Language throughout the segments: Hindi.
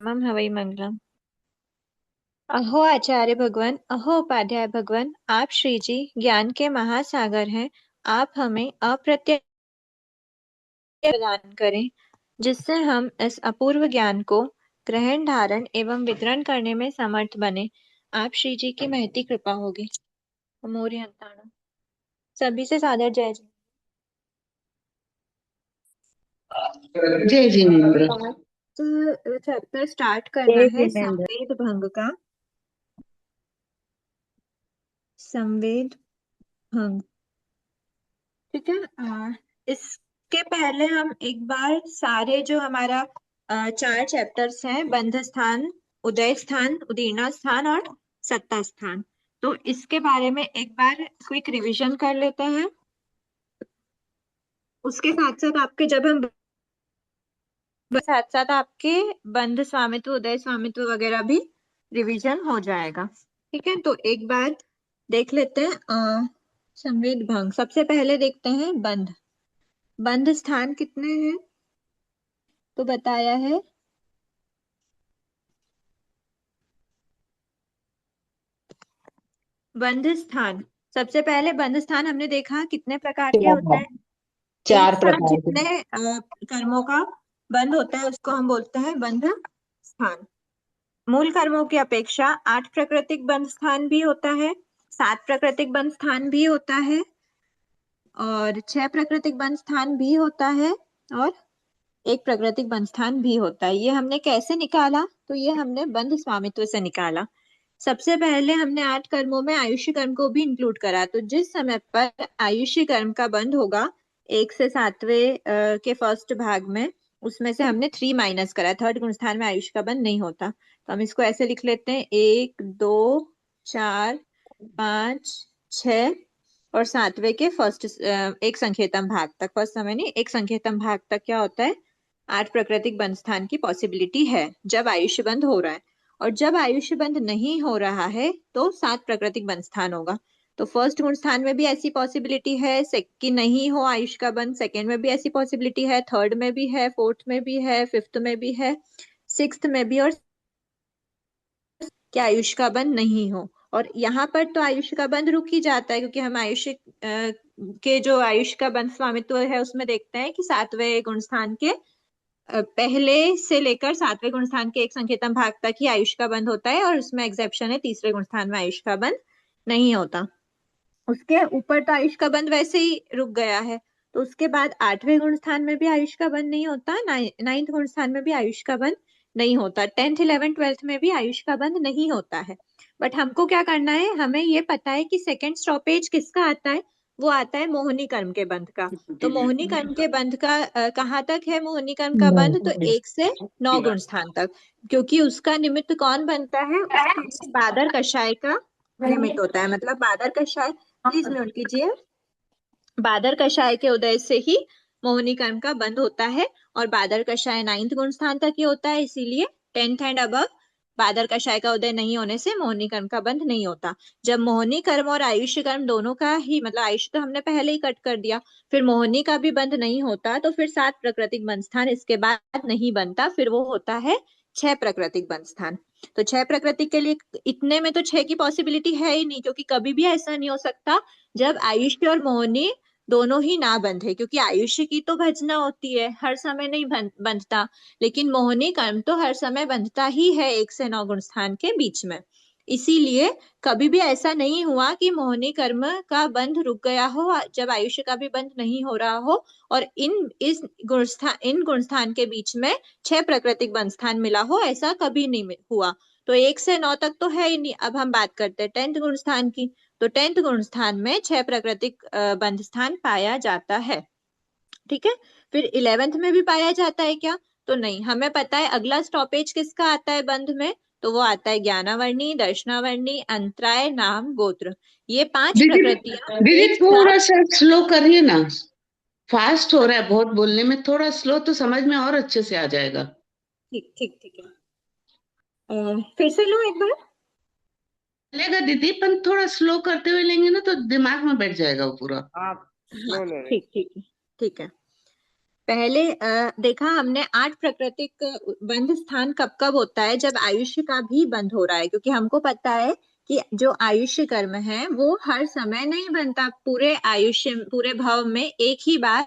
मम हवै मंगलम। अहो आचार्य भगवान, अहो उपाध्याय भगवान, आप श्री जी ज्ञान के महासागर हैं। आप हमें अप्रत्यक्ष प्रदान करें, जिससे हम इस अपूर्व ज्ञान को ग्रहण, धारण एवं वितरण करने में समर्थ बने। आप श्री जी की महती कृपा होगी। मोरी हंताणा। सभी से सादर जय जी। जय जिनेन्द्र। चैप्टर स्टार्ट करना जय है जिनेन्द्र। संवेद भंग का। संवेद भंग। ठीक है। इसके पहले हम एक बार सारे जो हमारा चार चैप्टर्स हैं, बंध स्थान, उदय स्थान, उदीर्णा स्थान और सत्ता स्थान, तो इसके बारे में एक बार क्विक रिवीजन कर लेते हैं। उसके साथ साथ आपके जब हम साथ साथ आपके बंध स्वामित्व, उदय स्वामित्व वगैरह भी रिवीजन हो जाएगा। ठीक है, तो एक बार देख लेते हैं संवेद भंग। सबसे पहले देखते हैं बंध। बंध स्थान कितने हैं तो बताया है। बंध स्थान, सबसे पहले बंध स्थान हमने देखा कितने प्रकार के होते हैं। एक चार साथ प्रकार के। जितने कर्मों का बंध होता है उसको हम बोलते हैं बंध स्थान। मूल कर्मों की अपेक्षा 8 प्राकृतिक बंध स्थान भी होता है, 7 प्राकृतिक बंध स्थान भी होता है और 6 प्राकृतिक बंध स्थान भी होता है और एक प्राकृतिक बंध स्थान भी होता है। ये हमने कैसे निकाला, तो ये हमने बंध स्वामित्व से निकाला। सबसे पहले हमने 8 कर्मों में आयुष्य कर्म को भी इंक्लूड करा, तो जिस समय पर आयुष्य कर्म का बंध होगा 1 से 7वें के फर्स्ट भाग में, उसमें से हमने 3 माइनस करा। थर्ड गुण स्थान में आयुष्य का बंध नहीं होता, तो हम इसको ऐसे लिख लेते हैं 1 2 4 5 6 और 7वें के फर्स्ट एक संख्यातम भाग तक, फर्स्ट समय नहीं, एक संख्यातम भाग तक क्या होता है, 8 प्राकृतिक बंध स्थान की पॉसिबिलिटी है जब आयुष्य बंध हो रहा है। और जब आयुष्य बंध नहीं हो रहा है तो 7 प्राकृतिक बंध स्थान होगा। तो फर्स्ट गुण स्थान में भी ऐसी पॉसिबिलिटी है कि नहीं हो आयुष्य का बंध, सेकेंड में भी ऐसी पॉसिबिलिटी है, थर्ड में भी है, फोर्थ में भी है, फिफ्थ में भी है, सिक्स्थ में भी, और कि आयुष्य का बंध नहीं हो। और यहाँ पर तो आयुष्य का बंध रुक ही जाता है, क्योंकि हम आयुष्य के जो आयुष्य का बंध स्वामित्व है उसमें देखते हैं कि 7वें गुण स्थान के पहले से लेकर 7वें गुण स्थान के एक संकेतन भाग तक ही आयुष्य का बंध होता है, और उसमें एग्जेप्शन है, तीसरे गुण स्थान में आयुष्य का बंध नहीं होता। उसके ऊपर तो आयुष्य का बंध वैसे ही रुक गया है, तो उसके बाद 8वें गुण स्थान में भी आयुष्य का बंध नहीं होता, नाइन्थ गुण स्थान में भी आयुष्य का बंध नहीं होता, 10th 11th 12th में भी आयुष्य का बंध नहीं होता है। बट हमको क्या करना है, हमें ये पता है कि सेकेंड स्टॉपेज किसका आता है, वो आता है मोहिनी कर्म के बंध का। तो मोहिनी कर्म के बंध का कहाँ तक है मोहिनी कर्म का बंध, तो 1 से 9 गुण स्थान तक, क्योंकि उसका निमित्त कौन बनता है, उसके बादर कषाय का निमित्त होता है। मतलब बादर कषाय, प्लीज म्यूट कीजिए, बादर कषाय के उदय से ही मोहिनी कर्म का बंध होता है, और बादर कषाय 9th गुण स्थान तक ही होता है, इसीलिए 10th एंड अबव बादर कषाय का उदय नहीं होने से मोहिनी कर्म का बंध नहीं होता। जब मोहिनी कर्म और आयुष्य कर्म दोनों का ही, मतलब आयुष्य तो हमने पहले ही कट कर दिया, फिर मोहिनी का भी बंध नहीं होता, तो फिर 7 प्राकृतिक बंध स्थान इसके बाद नहीं बनता, फिर वो होता है 6 प्राकृतिक बंध स्थान। तो 6 प्राकृतिक के लिए इतने में तो 6 की पॉसिबिलिटी है ही नहीं, क्योंकि कभी भी ऐसा नहीं हो सकता जब आयुष्य और मोहिनी दोनों ही ना बंधे, क्योंकि आयुष्य की तो भजना होती है, हर समय नहीं बंधता, लेकिन मोहिनी कर्म तो हर समय बंधता ही है 1 से 9 गुण स्थान के बीच में। इसीलिए कभी भी ऐसा नहीं हुआ कि मोहिनी कर्म का बंध रुक गया हो जब आयुष्य का भी बंध नहीं हो रहा हो, और इन गुण स्थान के बीच में 6 प्राकृतिक बंध स्थान मिला हो, ऐसा कभी नहीं हुआ। तो 1 से 9 तक तो है ही नहीं। अब हम बात करते हैं 10th गुण स्थान की, तो 10th गुण स्थान में 6 प्राकृतिक बंध स्थान पाया जाता है। ठीक है, फिर 11th में भी पाया जाता है क्या, तो नहीं, हमें पता है अगला स्टॉपेज किसका आता है बंध में, तो वो आता है ज्ञानावर्णी, दर्शनावर्णी, अंतराय, नाम, गोत्र। ये 5 दीदी, प्रकृतियां दीदी एक थोड़ा साथ। सा स्लो करिए ना। फास्ट हो रहा है बहुत बोलने में, थोड़ा स्लो तो समझ में और अच्छे से आ जाएगा। ठीक ठीक ठीक है। फिर से लो एक बार। चलेगा दीदी, पर थोड़ा स्लो करते हुए लेंगे ना तो दिमाग में बैठ जाएगा वो पूरा। आप हाँ स्लो ले रहे हैं। ठीक ठीक है। ठीक है, पहले देखा हमने 8 प्राकृतिक बंध स्थान कब कब होता है, जब आयुष्य का भी बंध हो रहा है, क्योंकि हमको पता है कि जो आयुष्य कर्म है वो हर समय नहीं बनता, पूरे आयुष्य पूरे भव में एक ही बार।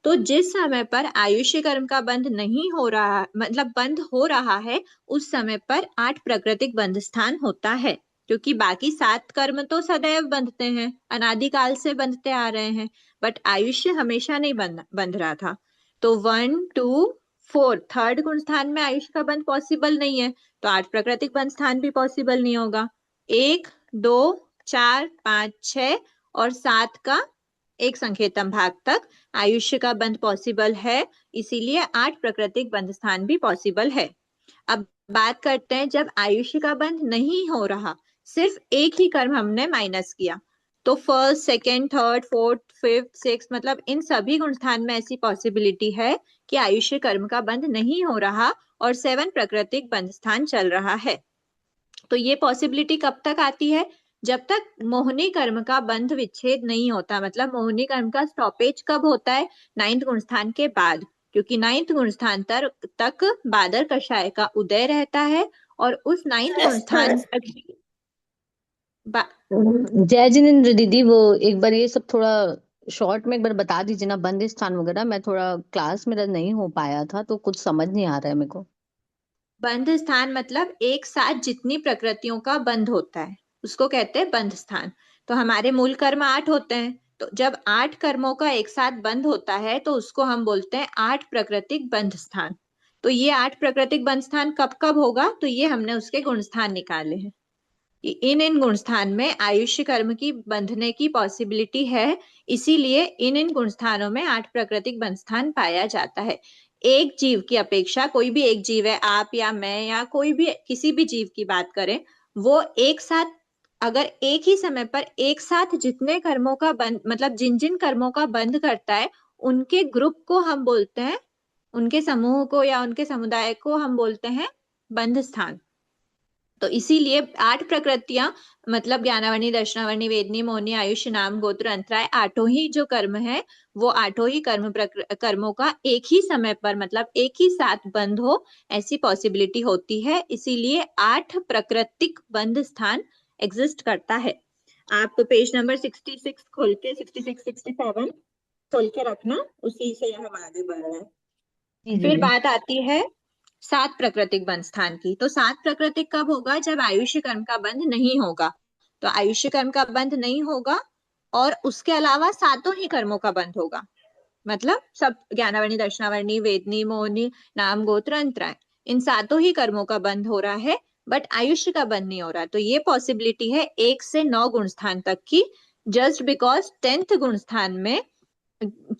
तो जिस समय पर आयुष्य कर्म का बंध नहीं हो रहा, मतलब बंध हो रहा है, उस समय पर 8 प्राकृतिक बंध स्थान होता है, क्योंकि बाकी 7 कर्म तो सदैव बंधते हैं, अनादिकाल से बंधते आ रहे हैं, बट आयुष्य हमेशा नहीं बंध रहा था। तो 1 2 4 थर्ड गुण स्थान में आयुष्य का बंध पॉसिबल नहीं है, तो 8 प्राकृतिक बंध स्थान भी पॉसिबल नहीं होगा। 1 2 4 5 6 और 7 का एक संकेतम भाग तक आयुष्य का बंध पॉसिबल है, इसीलिए 8 प्राकृतिक बंध स्थान भी पॉसिबल है। अब बात करते हैं जब आयुष्य का बंध नहीं हो रहा, सिर्फ एक ही कर्म हमने माइनस किया, तो first second third fourth fifth six, मतलब इन सभी गुण स्थान में ऐसी पॉसिबिलिटी है कि आयुष्य कर्म का बंध नहीं हो रहा और 7 प्राकृतिक बंध स्थान चल रहा है। तो ये पॉसिबिलिटी कब तक आती है, जब तक मोहिनी कर्म का बंध विच्छेद नहीं होता, मतलब मोहिनी कर्म का स्टॉपेज कब होता है, 9th गुण स्थान के बाद, क्योंकि 9th गुण स्थान तक बादर कषाय का उदय रहता है, और उस 9th गुण स्थान तक ही जय जिनेन्द्र दीदी, वो एक बार ये सब थोड़ा शॉर्ट में एक बार बता दीजिए ना, बंद स्थान वगैरह। मैं थोड़ा क्लास मेरा नहीं हो पाया था तो कुछ समझ नहीं आ रहा है मेरे को। बंध स्थान मतलब एक साथ जितनी प्रकृतियों का बंध होता है उसको कहते हैं बंध स्थान। तो हमारे मूल कर्म 8 होते हैं, तो जब 8 कर्मों का एक साथ बंध होता है तो उसको हम बोलते हैं 8 प्राकृतिक बंध स्थान। तो ये 8 प्राकृतिक बंध स्थान कब कब होगा, तो ये हमने उसके गुण स्थान निकाले हैं। इन गुण स्थान में आयुष्य कर्म की बंधने की पॉसिबिलिटी है, इसीलिए इन गुण स्थानों में 8 प्राकृतिक बंध स्थान पाया जाता है। एक जीव की अपेक्षा, कोई भी एक जीव है, आप या मैं या कोई भी किसी भी जीव की बात करें, वो एक साथ अगर एक ही समय पर एक साथ जितने कर्मों का बंध, मतलब जिन जिन कर्मों का बंध करता है, उनके ग्रुप को हम बोलते हैं, उनके समूह को या उनके समुदाय को हम बोलते हैं बंध स्थान। तो इसीलिए 8 प्रकृतियां, मतलब ज्ञानावर्णी दर्शनावर्णी वेदनी मोहिनी आयुष्य नाम गोत्र अंतराय, 8 ही जो कर्म है वो 8 ही कर्मों का एक ही समय पर, मतलब एक ही साथ बंध हो, ऐसी पॉसिबिलिटी होती है, इसीलिए 8 प्राकृतिक बंध स्थान एग्जिस्ट करता है। आप पेज नंबर 66 खोल के 66 67 खोल के रखना, उसी से हम आगे बढ़ रहे हैं। जी फिर दीदी। बात आती है 7 प्राकृतिक बंध स्थान की। तो 7 प्राकृतिक कब होगा, जब आयुष्य कर्म का बंध नहीं होगा। तो आयुष्य कर्म का बंध नहीं होगा और उसके अलावा 7 ही कर्मों का बंध होगा, मतलब सब ज्ञानावर्णी दर्शनावर्णी वेदनी मोहिनी नाम गोत्र अंतराय, इन 7 ही कर्मों का बंध हो रहा है, बट आयुष्य का बंध नहीं हो रहा। तो ये पॉसिबिलिटी है 1 से 9 गुण स्थान तक की, जस्ट बिकॉज 10th गुण स्थान में,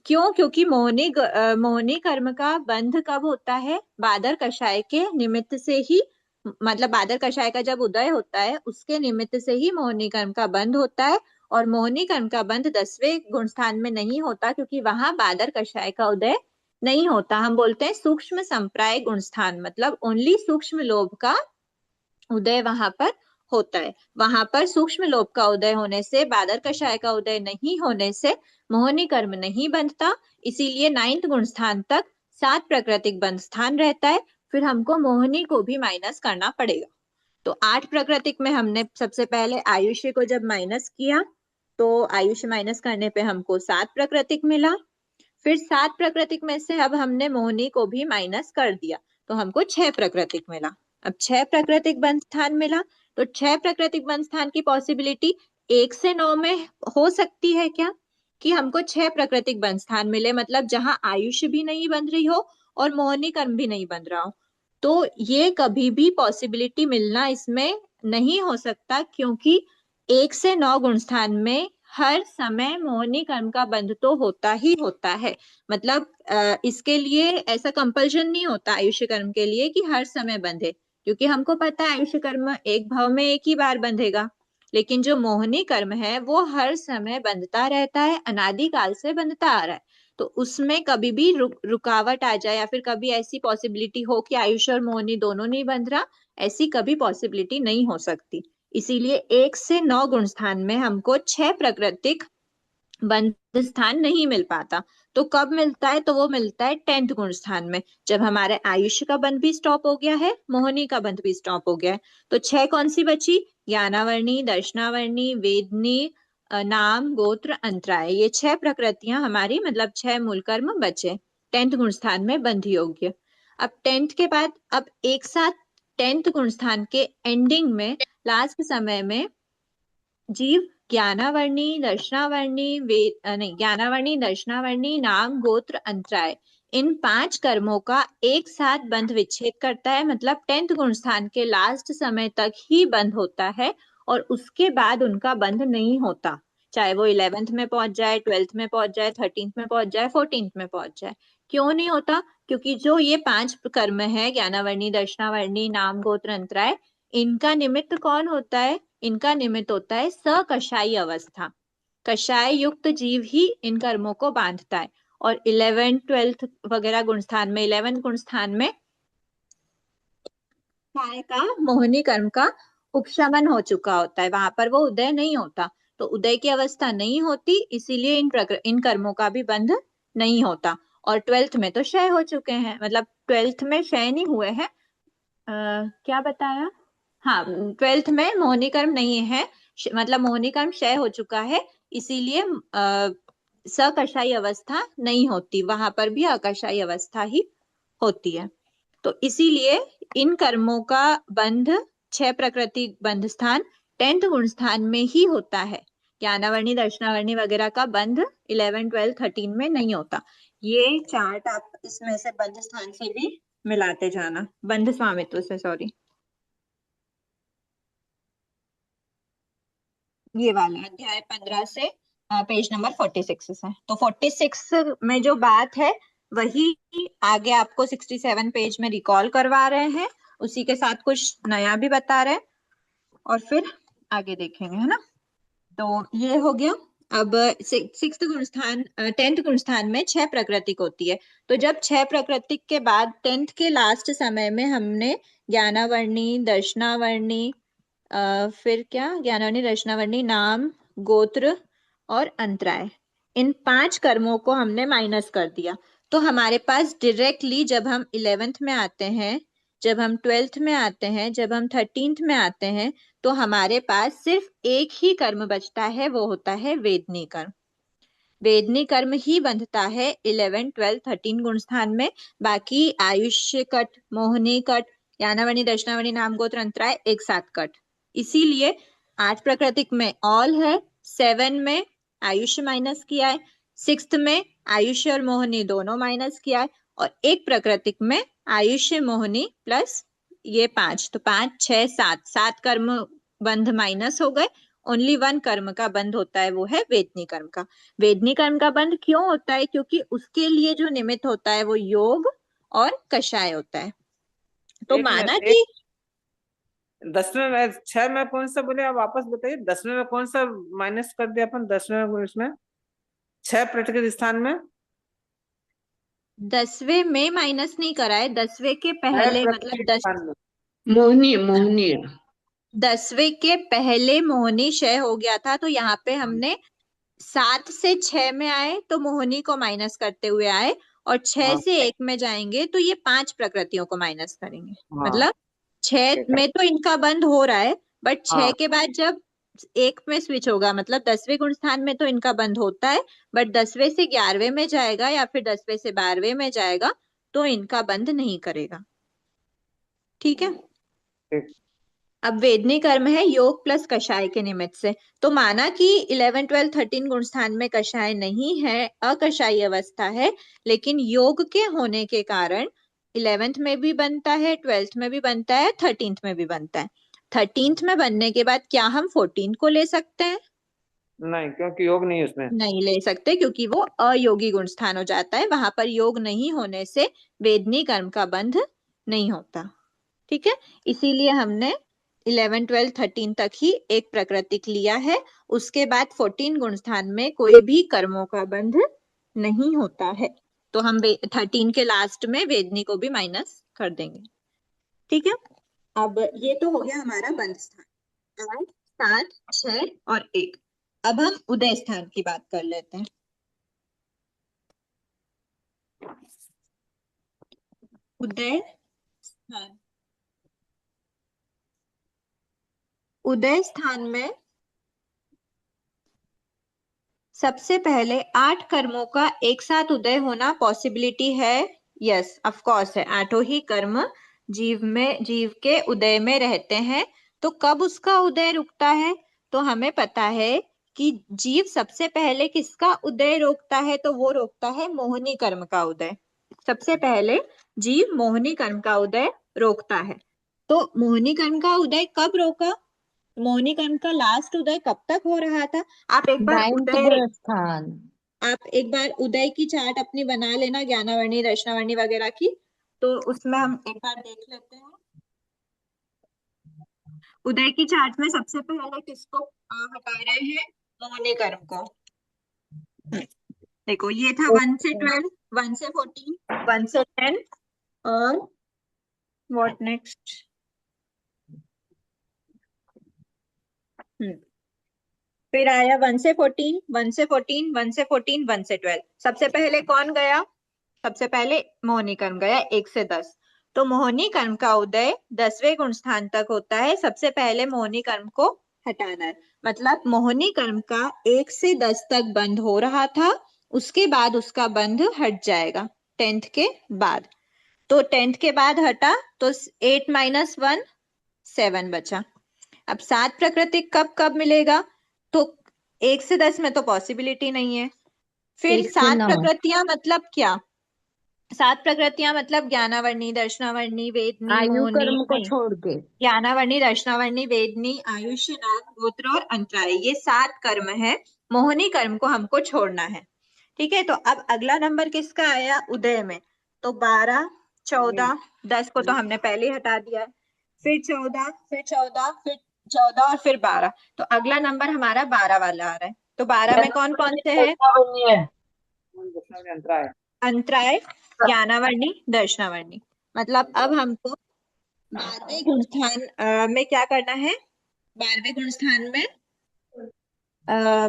क्यों, क्योंकि मोहिनी कर्म का बंध कब होता है, बादर कषाय के निमित्त से ही, मतलब बादर कषाय का जब उदय होता है उसके निमित्त से ही मोहिनी कर्म का बंध होता है, और मोहिनी कर्म का बंध 10वें गुण स्थान में नहीं होता, क्योंकि वहां बादर कषाय का उदय नहीं होता। हम बोलते हैं सूक्ष्म संप्राय गुण स्थान, मतलब ओनली सूक्ष्म लोभ का उदय वहां पर होता है। वहां पर सूक्ष्म लोभ का उदय होने से, बादर कषाय का उदय नहीं होने से मोहिनी कर्म नहीं बनता, इसीलिए 9th गुण स्थान तक 7 प्राकृतिक बंध स्थान रहता है, फिर हमको मोहिनी को भी माइनस करना पड़ेगा। तो 8 प्राकृतिक में हमने सबसे पहले आयुष्य को जब माइनस किया, तो आयुष्य माइनस करने पे हमको 7 प्राकृतिक मिला। फिर 7 प्राकृतिक में से अब हमने मोहिनी को भी माइनस कर दिया, तो हमको 6 प्राकृतिक मिला। अब 6 प्राकृतिक बंध स्थान मिला, तो 6 प्राकृतिक बंध स्थान की पॉसिबिलिटी 1 से 9 में हो सकती है क्या, कि हमको 6 प्राकृतिक बंध स्थान मिले, मतलब जहां आयुष्य भी नहीं बन रही हो और मोहिनी कर्म भी नहीं बन रहा हो। तो ये कभी भी पॉसिबिलिटी मिलना इसमें नहीं हो सकता, क्योंकि 1 से 9 गुण स्थान में हर समय मोहिनी कर्म का बंध तो होता ही होता है, मतलब इसके लिए ऐसा कंपल्शन नहीं होता आयुष्य कर्म के लिए कि हर समय बंधे, क्योंकि हमको पता है आयुष्य कर्म एक भाव में एक ही बार बंधेगा, लेकिन जो मोहिनी कर्म है वो हर समय बंधता रहता है, अनादिकाल से बंधता आ रहा है। तो उसमें कभी भी रुकावट आ जाए, या फिर कभी ऐसी पॉसिबिलिटी हो कि आयुष्य और मोहिनी दोनों नहीं बंध रहा, ऐसी कभी पॉसिबिलिटी नहीं हो सकती। इसीलिए 1 से 9 गुण स्थान में हमको 6 प्राकृतिक बंध स्थान नहीं मिल पाता। तो कब मिलता है? तो वो मिलता है 10th गुण स्थान में, जब हमारे आयुष्य का बंध भी स्टॉप हो गया है, मोहिनी का बंध भी स्टॉप हो गया है। तो 6 कौन सी बची? ज्ञानावर्णी, दर्शनावर्णी, वेदनी, नाम, गोत्र, अंतराय। ये 6 प्रकृतियां हमारी, मतलब 6 मूल कर्म बचे 10th गुण स्थान में बंध योग्य। अब 10th के बाद अब एक साथ 10th गुण स्थान के एंडिंग में, लास्ट समय में जीव ज्ञानावर्णी, दर्शनावर्णी, नहीं, ज्ञानावर्णी, दर्शनावर्णी, नाम, गोत्र, अंतराय, इन 5 कर्मों का एक साथ बंध विच्छेद करता है। मतलब 10th गुण स्थान के लास्ट समय तक ही बंध होता है और उसके बाद उनका बंध नहीं होता, चाहे वो 11th में पहुंच जाए, 12th में पहुंच जाए, 13th में पहुंच जाए, 14th में पहुंच जाए। क्यों नहीं होता? क्योंकि जो ये 5 कर्म है, ज्ञानावर्णी, दर्शनावर्णी, नाम, गोत्र, अंतराय, इनका निमित्त कौन होता है? इनका निमित्त होता है सकषायी अवस्था। कषाय युक्त जीव ही इन कर्मों को बांधता है। और 11th 12th वगैरह गुण स्थान में, 11th गुण स्थान में काय का, मोहिनी कर्म का उपशमन हो चुका होता है, वहां पर वो उदय नहीं होता। तो उदय की अवस्था नहीं होती, इसीलिए इन कर्मों का भी बंध नहीं होता। और 12th में तो क्षय हो चुके हैं, मतलब 12th में क्षय नहीं हुए हैं। क्या बताया? हाँ, 12th में मोहिनी कर्म नहीं है, मतलब मोहिनी कर्म क्षय हो चुका है, इसीलिए सकषायी अवस्था नहीं होती, वहां पर भी अकषायी अवस्था ही होती है। तो इसीलिए इन कर्मों का बंध 6 प्रकृति बंध स्थान 10th गुण स्थान में ही होता है। ज्ञानावर्णी, दर्शनावर्णी वगैरह का बंध 11, 12, 13 में नहीं होता। ये चार्ट आप इसमें से बंध स्थान से भी मिलाते जाना, बंध स्वामित्व से, सॉरी, ये वाला अध्याय 15 से पेज नंबर 46 से। तो 46 में जो बात है वही आगे आपको 67 पेज में रिकॉल करवा रहे हैं, उसी के साथ कुछ नया भी बता रहे हैं, और फिर आगे देखेंगे, है ना। तो ये हो गया। अब 6th गुण स्थान, 10th गुण स्थान में 6 प्राकृतिक होती है। तो जब 6 प्राकृतिक के बाद 10th के लास्ट समय में हमने ज्ञानावर्णी, दर्शनावर्णी, फिर क्या, ज्ञानावर्णी, दर्शनावर्णी, नाम, गोत्र और अंतराय, इन 5 कर्मों को हमने माइनस कर दिया। तो हमारे पास डायरेक्टली जब हम 11th में आते हैं, जब हम 12th में आते हैं, जब हम 13th में आते हैं, तो हमारे पास सिर्फ एक ही कर्म बचता है, वो होता है वेदनी कर्म। वेदनी कर्म ही बंधता है 11, 12, 13 गुण स्थान में। बाकी आयुष्य कट, मोहिनी कट, ज्ञानावर्णी, दर्शनावर्णी, नाम, गोत्र, अंतराय एक साथ कट। इसीलिए 8 प्राकृतिक में ऑल है, 7 में आयुष्य माइनस किया है, 6th में आयुष्य और मोहिनी दोनों माइनस किया है, और एक प्राकृतिक में आयुष्य, मोहिनी प्लस ये 5, तो 5, 6, 7, 7 कर्म बंध माइनस हो गए। ओनली 1 कर्म का बंध होता है, वो है वेदनी कर्म का। वेदनी कर्म का बंध क्यों होता है? क्योंकि उसके लिए जो निमित्त होता है वो योग और कषाय होता है। तो एक माना मिनट, कि 10वें में 6 में कौन सा बोले, आप वापस बताइए। 10वें में कौन सा माइनस कर दिया अपन? 10वें में इसमें 6 प्रतिशत स्थान में 10वें में माइनस नहीं करा है, 10वें के 6 पहले, मतलब प्रतिशत स्थान में मोहिनी मोहिनी 10वें के पहले मोहिनी क्षय हो गया था, तो यहाँ पे हमने 7 से 6 में आए तो मोहिनी को माइनस करते हुए आए, और 6 हाँ से 1 में जाएंगे तो ये 5 प्रकृतियों को माइनस करेंगे। हाँ मतलब 6 ठीक है। में तो इनका बंद हो रहा है, बट 6 हाँ के बाद जब 1 में स्विच होगा, मतलब 10वें गुण स्थान में तो इनका बंद होता है, बट 10वें से 11वें में जाएगा या फिर 10वें से 12वें में जाएगा तो इनका बंद नहीं करेगा। ठीक है। ठीक। अब वेदनी कर्म है योग प्लस कषाय के निमित्त से। तो माना कि 11, 12, 13 गुण स्थान में कषाय नहीं है, अकषायी अवस्था है, लेकिन योग के होने के कारण 11th में भी बनता है, 12th में भी बनता है, 13th में भी बनता है। 13th में बनने के बाद क्या हम 14 को ले सकते हैं? नहीं, क्योंकि योग नहीं है उसमें। नहीं ले सकते, क्योंकि वो अयोगी गुण स्थान हो जाता है, वहां पर योग नहीं होने से वेदनी कर्म का बंध नहीं होता। ठीक है, इसीलिए हमने 11, 12, 13 तक ही एक प्राकृतिक लिया है। उसके बाद 14 गुण स्थान में कोई भी कर्मों का बंध नहीं होता है, तो हम 13 के लास्ट में वेदनी को भी माइनस कर देंगे। ठीक है, अब ये तो हो गया हमारा बंध स्थान, 8, 7, 6 और 1। अब हम उदय स्थान की बात कर लेते हैं। उदय स्थान, उदय स्थान में सबसे पहले 8 कर्मों का एक साथ उदय होना पॉसिबिलिटी है? यस, ऑफ कोर्स है। 8 ही कर्म जीव के उदय में रहते हैं। तो कब उसका उदय रुकता है? तो हमें पता है कि जीव सबसे पहले किसका उदय रोकता है? तो वो रोकता है मोहिनी कर्म का उदय। सबसे पहले जीव मोहिनी कर्म का उदय रोकता है। तो मोहिनी कर्म का उदय कब रोका? मोहिनी कर्म का लास्ट उदय कब तक हो रहा था? आप एक बार 9th उदय स्थान। आप एक बार उदय की चार्ट अपनी बना लेना, ज्ञानावर्णी दर्शनावर्णी वगैरह की, तो उसमें हम एक बार देख लेते हैं। उदय की चार्ट में सबसे पहले किसको हटा रहे हैं? मोहिनी कर्म को। देखो ये था 1 से 12, 1 से 14, 1 से 10 और व्हाट नेक्स्ट? फिर आया 1 से 14, 1 से 14, 1 से 14, 1 से 12। सबसे पहले कौन गया? सबसे पहले मोहिनी कर्म गया 1 से 10। तो मोहिनी कर्म का उदय 10वें गुण स्थान तक होता है। सबसे पहले मोहिनी कर्म को हटाना है, मतलब मोहिनी कर्म का 1 से 10 तक बंद हो रहा था, उसके बाद उसका बंध हट जाएगा 10th के बाद। तो 10th के बाद हटा तो 8 - 1 7 बचा। अब 7 प्राकृतिक कब कब मिलेगा? तो 1 से 10 में तो पॉसिबिलिटी नहीं है। फिर 1 से 7 9। प्रकृतियां मतलब क्या? 7 प्रकृतियां मतलब ज्ञानावर्णी, दर्शनावर्णी, वेदनी, आयु मोहिनी, कर्म को नहीं, छोड़ के। ज्ञानावर्णी, दर्शनावर्णी, वेदनी, आयुष्य, नाग, गोत्र और अंतराय, ये 7 कर्म है। मोहिनी कर्म को हमको छोड़ना है। ठीक है, तो अब अगला नंबर किसका आया? उदय में। तो 12, 14, 10 को तो हमने पहले ही हटा दिया है। फिर 14, फिर 14, फिर 14 और फिर 12। तो अगला नंबर हमारा 12 वाला आ रहा है। तो 12 में कौन कौन से है? अंतराय, ज्ञानावर्णी, दर्शनावर्णी। मतलब अब हमको 12वें गुण स्थान में क्या करना है? 12वें गुण स्थान में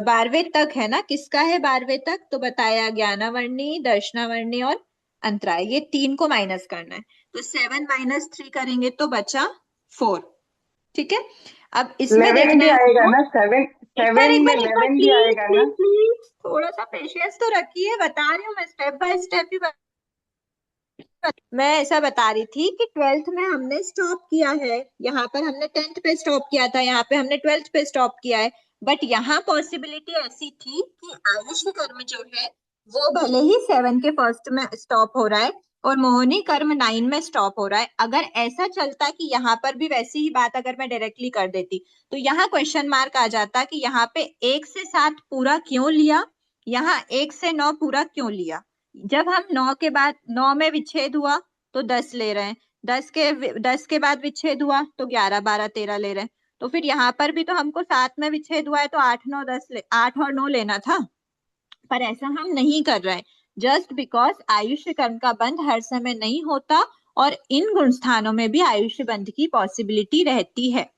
12वें तक है ना, किसका है 12वें तक? तो बताया ज्ञानावर्णी, दर्शनावर्णी और अंतराय, ये 3 को माइनस करना है। तो 7 - 3 करेंगे तो बचा 4। ठीक है, अब इसमें 11 देखना भी है आएगा हमको। ना? 7 एक बार 7 में एक बार 11 भी प्लीज आएगा ना? प्लीज प्लीज थोड़ा सा पेशेंस तो रखिए, बता रही हूँ मैं, स्टेप बाय स्टेप ही मैं ऐसा बता रही थी कि 12th में हमने स्टॉप किया है, यहाँ पर हमने 10th पे स्टॉप किया था, यहाँ पे हमने 12th पे स्टॉप किया है। बट यहाँ पॉसिबिलिटी ऐसी थी कि आयुष्य कर्म जो है वो भले ही 7 के फर्स्ट में स्टॉप हो रहा है और मोहिनी कर्म 9 में स्टॉप हो रहा है। अगर ऐसा चलता कि यहाँ पर भी वैसी ही बात अगर मैं डायरेक्टली कर देती तो यहाँ क्वेश्चन मार्क आ जाता कि यहाँ पे 1 से 7 पूरा क्यों लिया, यहाँ 1 से 9 पूरा क्यों लिया। जब हम 9 के बाद 9 में विच्छेद हुआ तो 10 ले रहे हैं, 10 के बाद विच्छेद हुआ तो 11, 12, 13 ले रहे हैं। तो फिर यहाँ पर भी तो हमको 7 में विच्छेद हुआ है तो 8, 9, 10 8 और 9 लेना था, पर ऐसा हम नहीं कर रहे हैं। जस्ट बिकॉज आयुष्य कर्म का बंध हर समय नहीं होता और इन गुण स्थानों में भी आयुष्य बंध की पॉसिबिलिटी रहती है,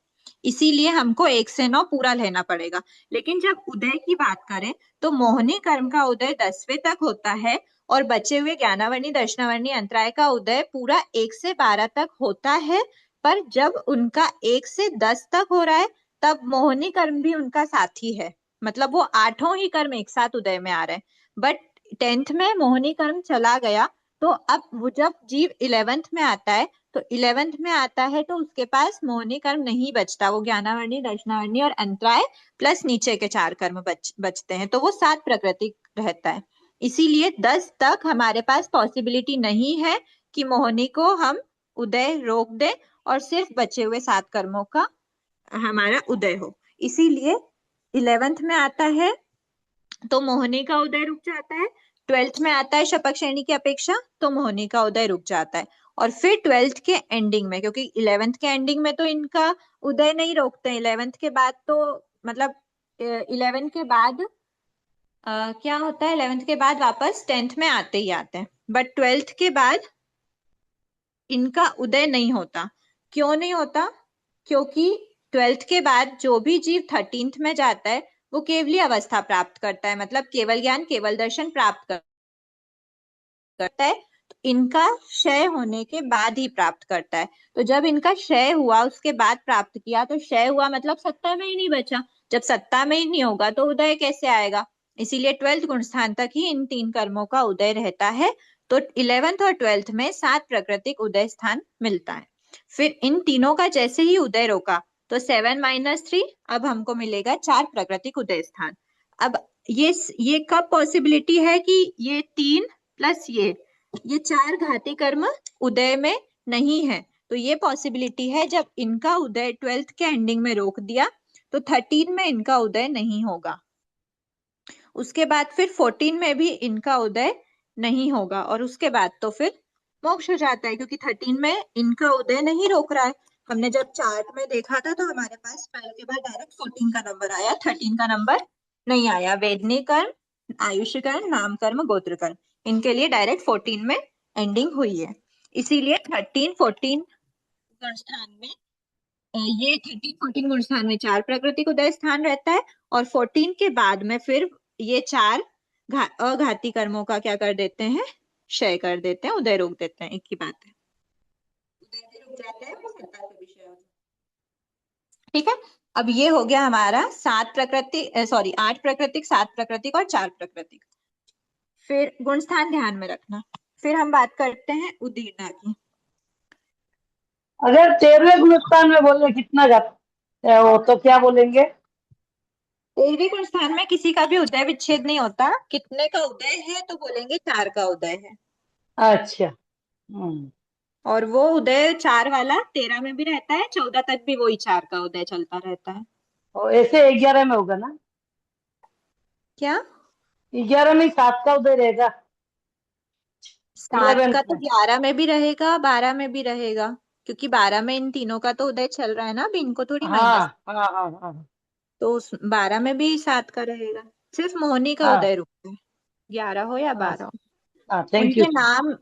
इसीलिए हमको 1 से 9 पूरा लेना पड़ेगा। लेकिन जब उदय की बात करें तो मोहिनी कर्म का उदय 10वें तक होता है और बचे हुए ज्ञानावर्णी, दर्शनावर्णी, अंतराय का उदय पूरा 1 से 12 तक होता है। पर जब उनका 1 से 10 तक हो रहा है तब मोहिनी कर्म भी उनका साथी है, मतलब वो 8 ही कर्म एक साथ उदय में आ रहे हैं। बट 10th में मोहिनी कर्म चला गया तो अब वो जब जीव 11th में आता है तो 11th में आता है तो उसके पास मोहिनी कर्म नहीं बचता, वो ज्ञानावर्णी, दर्शनावर्णी और अंतराय प्लस नीचे के 4 कर्म बचते हैं, तो वो 7 प्रकृति रहता है। इसीलिए 10 तक हमारे पास पॉसिबिलिटी नहीं है कि मोहिनी को हम उदय रोक दें और सिर्फ बचे हुए 7 कर्मों का हमारा उदय हो। इसीलिए 11th में आता है तो मोहिनी का उदय रुक जाता है, 12th में आता है शपथ श्रेणी की अपेक्षा तो मोहिनी का उदय रुक जाता है। और फिर 12th के एंडिंग में, क्योंकि 11th के एंडिंग में तो इनका उदय नहीं रोकते, 11th के बाद तो मतलब 11 के बाद क्या होता है, 11th के बाद वापस 10th में आते ही आते हैं। बट 12th के बाद इनका उदय नहीं होता। क्यों नहीं होता? क्योंकि 12th के बाद जो भी जीव 13th में जाता है वो केवली अवस्था प्राप्त करता है, मतलब केवल ज्ञान, केवल दर्शन प्राप्त करता है। तो इनका क्षय होने के बाद ही प्राप्त करता है। तो जब इनका क्षय हुआ उसके बाद प्राप्त किया, तो क्षय हुआ मतलब सत्ता में ही नहीं बचा। जब सत्ता में ही नहीं होगा तो उदय कैसे आएगा? इसीलिए 12th गुण स्थान तक ही इन 3 कर्मों का उदय रहता है। तो 11th और 12th में 7 प्राकृतिक उदय स्थान मिलता है। फिर इन तीनों का जैसे ही उदय रोका तो 7 - 3, अब हमको मिलेगा 4 प्राकृतिक उदय स्थान। अब ये कब पॉसिबिलिटी है कि ये 3 प्लस ये 4 घाती कर्म उदय में नहीं है? तो ये पॉसिबिलिटी है जब इनका उदय 12th के एंडिंग में रोक दिया तो 13 में इनका उदय नहीं होगा। उसके बाद फिर 14 में भी इनका उदय नहीं होगा, और उसके बाद तो फिर मोक्ष हो जाता है, क्योंकि 13 में इनका उदय नहीं रोक रहा है। हमने जब चार्ट में देखा था तो हमारे पास 12 के बाद डायरेक्ट 14 का नंबर आया, 13 का नंबर नहीं आया। वेदनी कर्म, आयुष्य कर्म, नाम कर्म, गोत्र कर्म, इनके लिए डायरेक्ट 14 में एंडिंग हुई है। इसीलिए 13, 14 गुण स्थान में ये 13, 14 गुण स्थान में 4 प्राकृतिक उदय स्थान रहता है, और 14 के बाद में फिर ये 4 अघाती कर्मों का क्या कर देते हैं? क्षय कर देते हैं, उदय रोक देते हैं। एक ही बात है, उदय भी रुक जाता है और सत्ता से भी क्षय हो जाता है। ठीक है, अब ये हो गया हमारा 8 प्राकृतिक, 7 प्राकृतिक और 4 प्राकृतिक। फिर गुण स्थान ध्यान में रखना। फिर हम बात करते हैं उदीर्णा की। अगर 13वें गुण स्थान में बोले कितना जाता है वो, तो क्या बोलेंगे? 13वें गुण स्थान में किसी का भी उदय विच्छेद नहीं होता। कितने का उदय है तो बोलेंगे 4 का उदय है। अच्छा। और वो उदय 4 वाला 13 में भी रहता है, 14 तक भी वही 4 का उदय चलता रहता है। और ऐसे 11 में होगा ना? क्या 11 में 7 का उदय रहेगा? 7 का 11th तो में? 11 में भी रहेगा, 12 में भी रहेगा, क्योंकि 12 में इन तीनों का तो उदय चल रहा है ना, अभी इनको थोड़ी हाँ माइनस। हाँ हाँ हाँ तो उस 12 में भी 7 का रहेगा। सिर्फ मोहिनी का हाँ उदय रुकता है, 11 हो या 12 हो। हाँ। Thank you.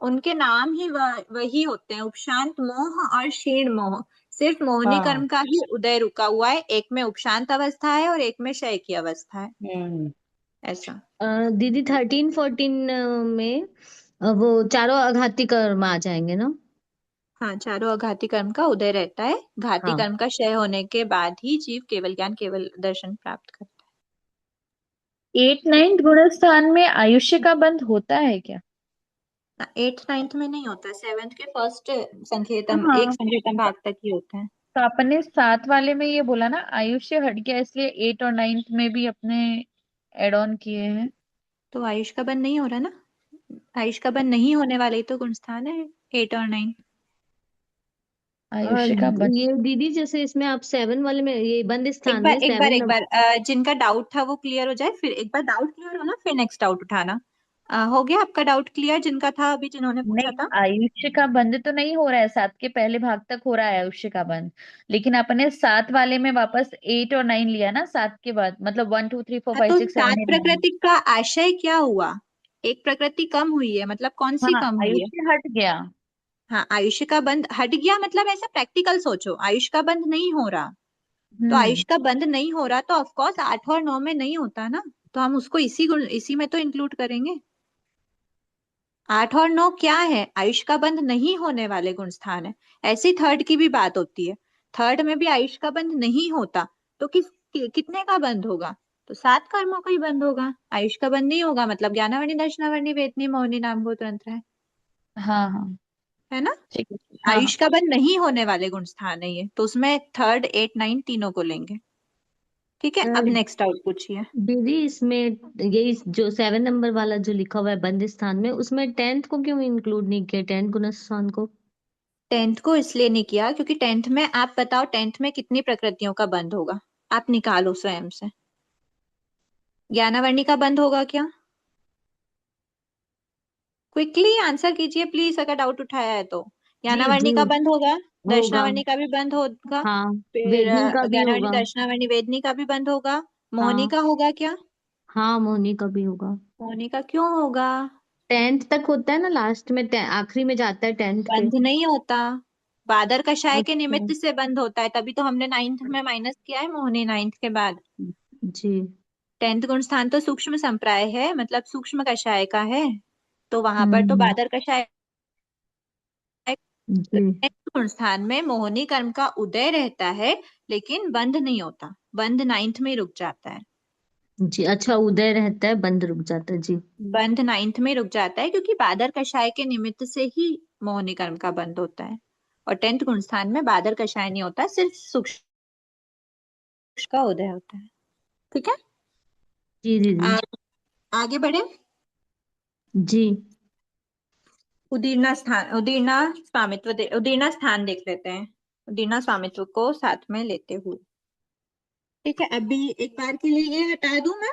उनके नाम ही वही होते हैं, उपशांत मोह और क्षीण मोह। सिर्फ मोहिनी हाँ। कर्म का ही उदय रुका हुआ है, एक में उपशांत अवस्था है और एक में क्षय की अवस्था है, ऐसा। दीदी 13, 14 में वो चारों आघाती कर्म आ जाएंगे ना? हाँ, चारों अघाती कर्म का उदय रहता है। घाती हाँ। कर्म का क्षय होने के बाद ही जीव केवल ज्ञान, केवल दर्शन प्राप्त करता 8, 9 गुण स्थान में आयुष्य का बंध होता है क्या? है। 8th 9th में नहीं होता, 7th के फर्स्ट संकेतम, हाँ, एक संकेतम भाग तक ही होता है। तो आपने 7 वाले में ये बोला ना आयुष्य हट गया, इसलिए 8 और 9 में भी अपने एड ऑन किए हैं। तो आयुष का बंध नहीं हो रहा ना, आयुष का बंध नहीं होने वाले ही तो गुण स्थान है 8 और 9। आयुष्य का बंध ये दीदी जैसे इसमें आप 7 वाले में ये बंद एक स्थान बार में एक बार 7 एक बार जिनका डाउट था वो क्लियर हो जाए, फिर एक बार डाउट क्लियर हो ना फिर नेक्स्ट डाउट उठाना। हो गया आपका डाउट क्लियर, जिनका था अभी, जिन्होंने पूछा नहीं, था? आयुष्य का बंध तो नहीं हो रहा है, 7 के पहले भाग तक हो रहा है आयुष्य का बंध, लेकिन अपने 7 वाले में वापस 8 और 9 लिया ना 7 के बाद, मतलब 1 2 3 4 हाँ, 5 तो 6 7 सात 8 9। प्रकृति का आशय क्या हुआ? एक प्रकृति कम हुई है, मतलब कौन सी हाँ, कम हुई है? आयुष्य हट गया। हाँ, आयुष्य का बंध हट गया, मतलब ऐसा प्रैक्टिकल सोचो, आयुष का बंध नहीं हो रहा। तो हम्म। आयुष का बंध नहीं हो रहा तो ऑफ कोर्स 8 और 9 में नहीं होता ना, तो हम उसको इसी में तो इंक्लूड करेंगे। 8 और 9 क्या है? आयुष का बंध नहीं होने वाले गुण स्थान है। ऐसी थर्ड की भी बात होती है, थर्ड में भी आयुष का बंध नहीं होता, तो कितने का बंध होगा? तो 7 कर्मों का ही बंध होगा, आयुष का बंध नहीं होगा, मतलब ज्ञानावरणी, दर्शनावरणी, वेदनी, मोहिनी, नाम, गोत्र, अंतर हाँ हाँ, है ना। ठीक है। हाँ आयुष हाँ, का बंध नहीं होने वाले गुण स्थान है ये, तो उसमें 3rd 8 9 तीनों को लेंगे। ठीक है, अ, अब नेक्स्ट आउट पूछिए। दीदी इसमें ये जो 7 नंबर वाला जो लिखा हुआ है बंद स्थान में, उसमें 10th को क्यों इंक्लूड नहीं किया, 10th गुण स्थान को? 10th को इसलिए नहीं किया क्योंकि 10th में, आप बताओ 10th में कितनी प्रकृतियों का बंध होगा? आप निकालो स्वयं से। ज्ञानावरणी का बंध होगा क्या? क्विकली आंसर कीजिए प्लीज, अगर डाउट उठाया है तो। जी ज्ञानावरणी जी का बंध होगा, होगा। दर्शनावरणी का भी बंध होगा, हाँ, फिर वेदनी का भी ज्ञानावरणी, होगा। दर्शनावरणी, वेदनी का भी बंध होगा। मोहिनी हाँ का होगा क्या? हाँ, मोहिनी का भी होगा। मोहिनी का क्यों होगा? 10th तक होता है ना, लास्ट में आखिरी में जाता है 10th के। बंध नहीं होता, बादर कषाय के अच्छा। निमित्त से बंध होता है, तभी तो हमने 9th में माइनस किया है मोहिनी 9th के बाद। जी। 10th गुण स्थान तो सूक्ष्म संप्राय है, मतलब सूक्ष्म कषाय का है, तो वहां पर तो हम्म। बादर कषाय जी गुण स्थान में मोहिनी कर्म का उदय रहता है, लेकिन बंध नहीं होता, बंध 9th में ही रुक जाता है। जी। अच्छा, उदय रहता है, बंद रुक जाता है। जी बंध 9th में रुक जाता है, क्योंकि बादर कषाय के निमित्त से ही मोहिनी कर्म का बंध होता है। और 10th गुण स्थान में बादर कषाय नहीं होता, सिर्फ सूक्ष्म का उदय होता है। ठीक है, जी जी जी आगे बढ़े। जी। उदीर्णा स्थान, उदीर्णा स्वामित्व उदीर्णा स्थान देख लेते हैं, उदीर्णा स्वामित्व को साथ में लेते हुए। ठीक है, अभी एक बार के लिए ये हटा दूं मैं।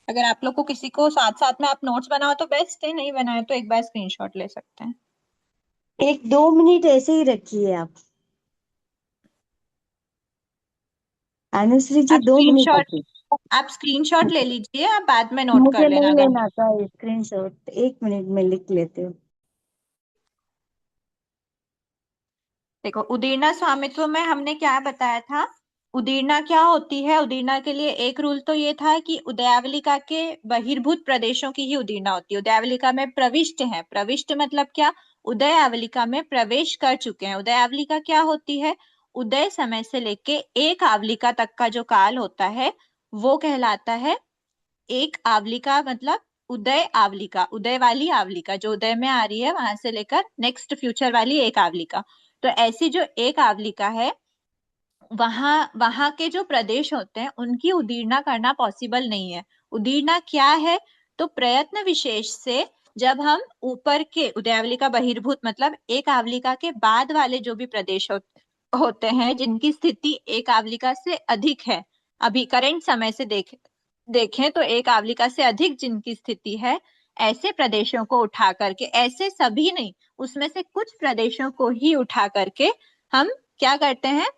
अगर आप लोग को किसी को साथ साथ में आप नोट्स बनाओ तो बेस्ट है, नहीं बनाए तो एक बार स्क्रीनशॉट ले सकते हैं। 1-2 मिनट ऐसे ही रखिए आप, अनुश्री जी, आप 2 मिनट स्क्रीनशॉट रखिए। आप स्क्रीनशॉट ले लीजिए, आप बाद में नोट कर मुझे लेना नहीं अगर। लेना था स्क्रीनशॉट, 1 मिनट में लिख लेते हो। देखो, उदीर्णा स्वामित्व में हमने क्या बताया था, उदीर्णा क्या होती है। उदीर्णा के लिए एक रूल तो ये था कि उदयावलिका के बहिर्भूत प्रदेशों की ही उदीर्णा होती है। उदयावलिका में प्रविष्ट है, प्रविष्ट मतलब क्या, उदयावलिका में प्रवेश कर चुके हैं। उदयावलिका क्या होती है, उदय समय से लेके एक आवलिका तक का जो काल होता है वो कहलाता है एक आवलिका। मतलब उदय आवलिका, उदय वाली आवलिका जो उदय में आ रही है, वहां से लेकर नेक्स्ट फ्यूचर वाली एक आवलिका। तो ऐसी जो एक आवलिका है, वहां वहां के जो प्रदेश होते हैं उनकी उदीर्णा करना पॉसिबल नहीं है। उदीर्णा क्या है, तो प्रयत्न विशेष से जब हम ऊपर के उदयावलिका बहिर्भूत मतलब एक आवलिका के बाद वाले जो भी प्रदेश होते हैं जिनकी स्थिति एक आवलिका से अधिक है, अभी करंट समय से देखें तो एक आवलिका से अधिक जिनकी स्थिति है, ऐसे प्रदेशों को उठा करके, ऐसे सभी नहीं, उसमें से कुछ प्रदेशों को ही उठा करके हम क्या करते हैं,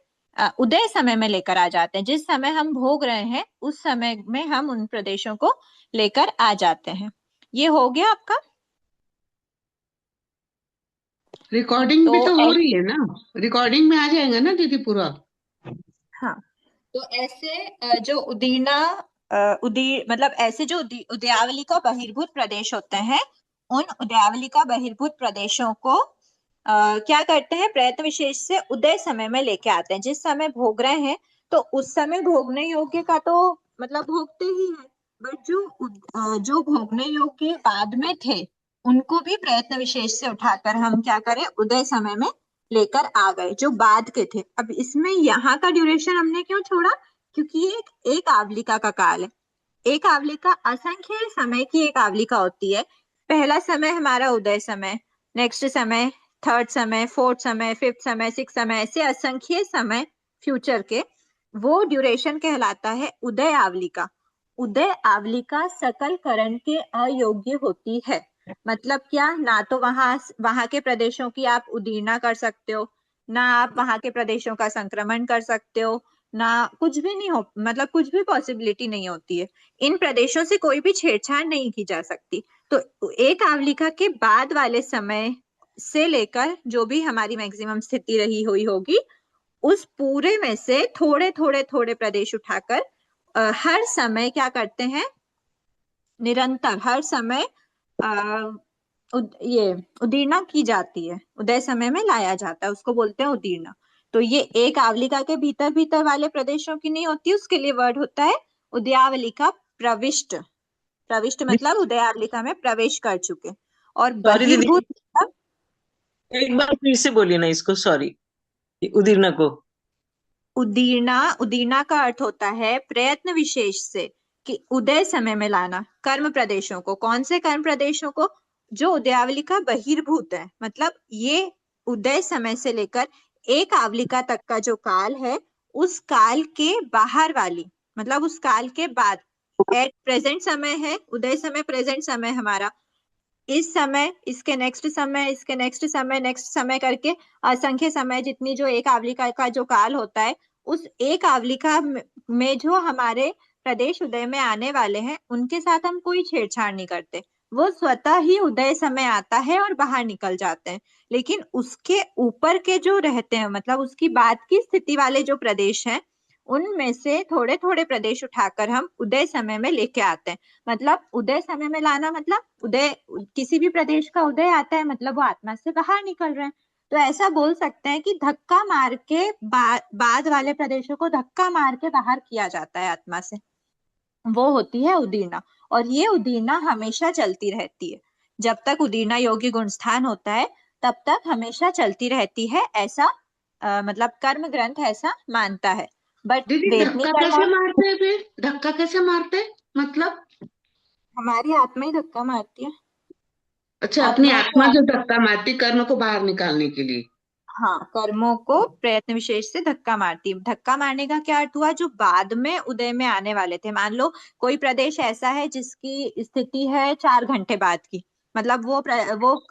उदय समय में लेकर आ जाते हैं। जिस समय हम भोग रहे हैं उस समय में हम उन प्रदेशों को लेकर आ जाते हैं। ये हो गया आपका। रिकॉर्डिंग भी तो तो हो रही है ना, रिकॉर्डिंग में आ जाएगा ना दीदी पूरा। हाँ, तो ऐसे जो उदीर्णा मतलब ऐसे जो उदयावली का बहिर्भूत प्रदेश होते हैं, उन उदयावली का बहिर्भूत प्रदेशों को क्या करते हैं, प्रयत्न विशेष से उदय समय में लेके आते हैं। जिस समय भोग रहे हैं तो उस समय भोगने योग्य का तो मतलब भोगते ही है, बट जो भोगने योग्य बाद में थे उनको भी प्रयत्न विशेष से उठाकर हम क्या करें, उदय समय में लेकर आ गए जो बाद के थे। अब इसमें यहाँ का ड्यूरेशन हमने क्यों छोड़ा, क्योंकि ये एक आवलिका का काल है। एक आवलिका असंख्य समय की एक आवलिका होती है। पहला समय हमारा उदय समय, नेक्स्ट समय थर्ड समय, फोर्थ समय, फिफ्थ समय, सिक्स समय, ऐसे असंख्य समय फ्यूचर के, वो ड्यूरेशन कहलाता है उदय आवलिका। उदय आवलिका सकल करण के अयोग्य होती है। मतलब क्या, ना तो वहां के प्रदेशों की आप उदीर्णा कर सकते हो, ना आप वहां के प्रदेशों का संक्रमण कर सकते हो, ना कुछ भी नहीं हो, मतलब कुछ भी पॉसिबिलिटी नहीं होती है। इन प्रदेशों से कोई भी छेड़छाड़ नहीं की जा सकती। तो एक आवलिका के बाद वाले समय से लेकर जो भी हमारी मैक्सिमम स्थिति रही हुई होगी, उस पूरे में से थोड़े थोड़े थोड़े प्रदेश उठाकर हर समय क्या करते हैं, निरंतर हर समय ये उदीर्णा की जाती है, उदय समय में लाया जाता है, उसको बोलते हैं उदीर्णा। तो ये एक आवलिका के भीतर भीतर वाले प्रदेशों की नहीं होती, उसके लिए वर्ड होता है उदयावलिका प्रविष्ट। प्रविष्ट मतलब उदयावलिका में प्रवेश कर चुके। और सॉरी दीदी, बहिर्भूत मतलब, एक बार फिर से बोलिए ना इसको, सॉरी, उदीर्णा को। उदीर्णा, उदीर्णा का अर्थ होता है प्रयत्न विशेष से कि उदय समय में लाना कर्म प्रदेशों को। कौन से कर्म प्रदेशों को, जो उदयावलिका बहिर्भूत है, मतलब ये उदय समय से लेकर एक आवलिका तक का जो काल है, उस काल के बाहर वाली, मतलब उस काल के बाद, एट प्रेजेंट समय है उदय समय, प्रेजेंट समय हमारा, इस समय, इसके नेक्स्ट समय, इसके नेक्स्ट समय, नेक्स्ट समय करके असंख्य समय, जितनी जो एक आवलिका का जो काल होता है, उस एक आवलिका में जो हमारे प्रदेश उदय में आने वाले हैं उनके साथ हम कोई छेड़छाड़ नहीं करते। वो स्वतः ही उदय समय आता है और बाहर निकल जाते हैं। लेकिन उसके ऊपर के जो रहते हैं, मतलब उसकी बाद की स्थिति वाले जो प्रदेश हैं, उनमें से थोड़े थोड़े प्रदेश उठाकर हम उदय समय में लेके आते हैं। मतलब उदय समय में लाना मतलब, उदय किसी भी प्रदेश का उदय आता है मतलब वो आत्मा से बाहर निकल रहे हैं। तो ऐसा बोल सकते हैं कि धक्का मार के बाद वाले प्रदेशों को धक्का मार के बाहर किया जाता है आत्मा से, वो होती है उदीर्णा। और ये उदीर्णा हमेशा चलती रहती है, जब तक उदीर्णा योगी गुण स्थान होता है तब तक हमेशा चलती रहती है, ऐसा मतलब कर्म ग्रंथ ऐसा मानता है। बट दीदी वेदनी धक्का कर्म कैसे मारते हैं? फिर धक्का कैसे मारते हैं? मतलब हमारी आत्मा ही धक्का मारती है। अच्छा, अपनी आत्मा आत्मा को जो धक्का मारती कर्म को बाहर निकालने के लिए। हाँ, कर्मों को प्रयत्न विशेष से धक्का मारती है। धक्का मारने का क्या अर्थ हुआ? जो बाद में उदय में आने वाले थे, मान लो कोई प्रदेश ऐसा है जिसकी स्थिति है 4 घंटे बाद की, मतलब वो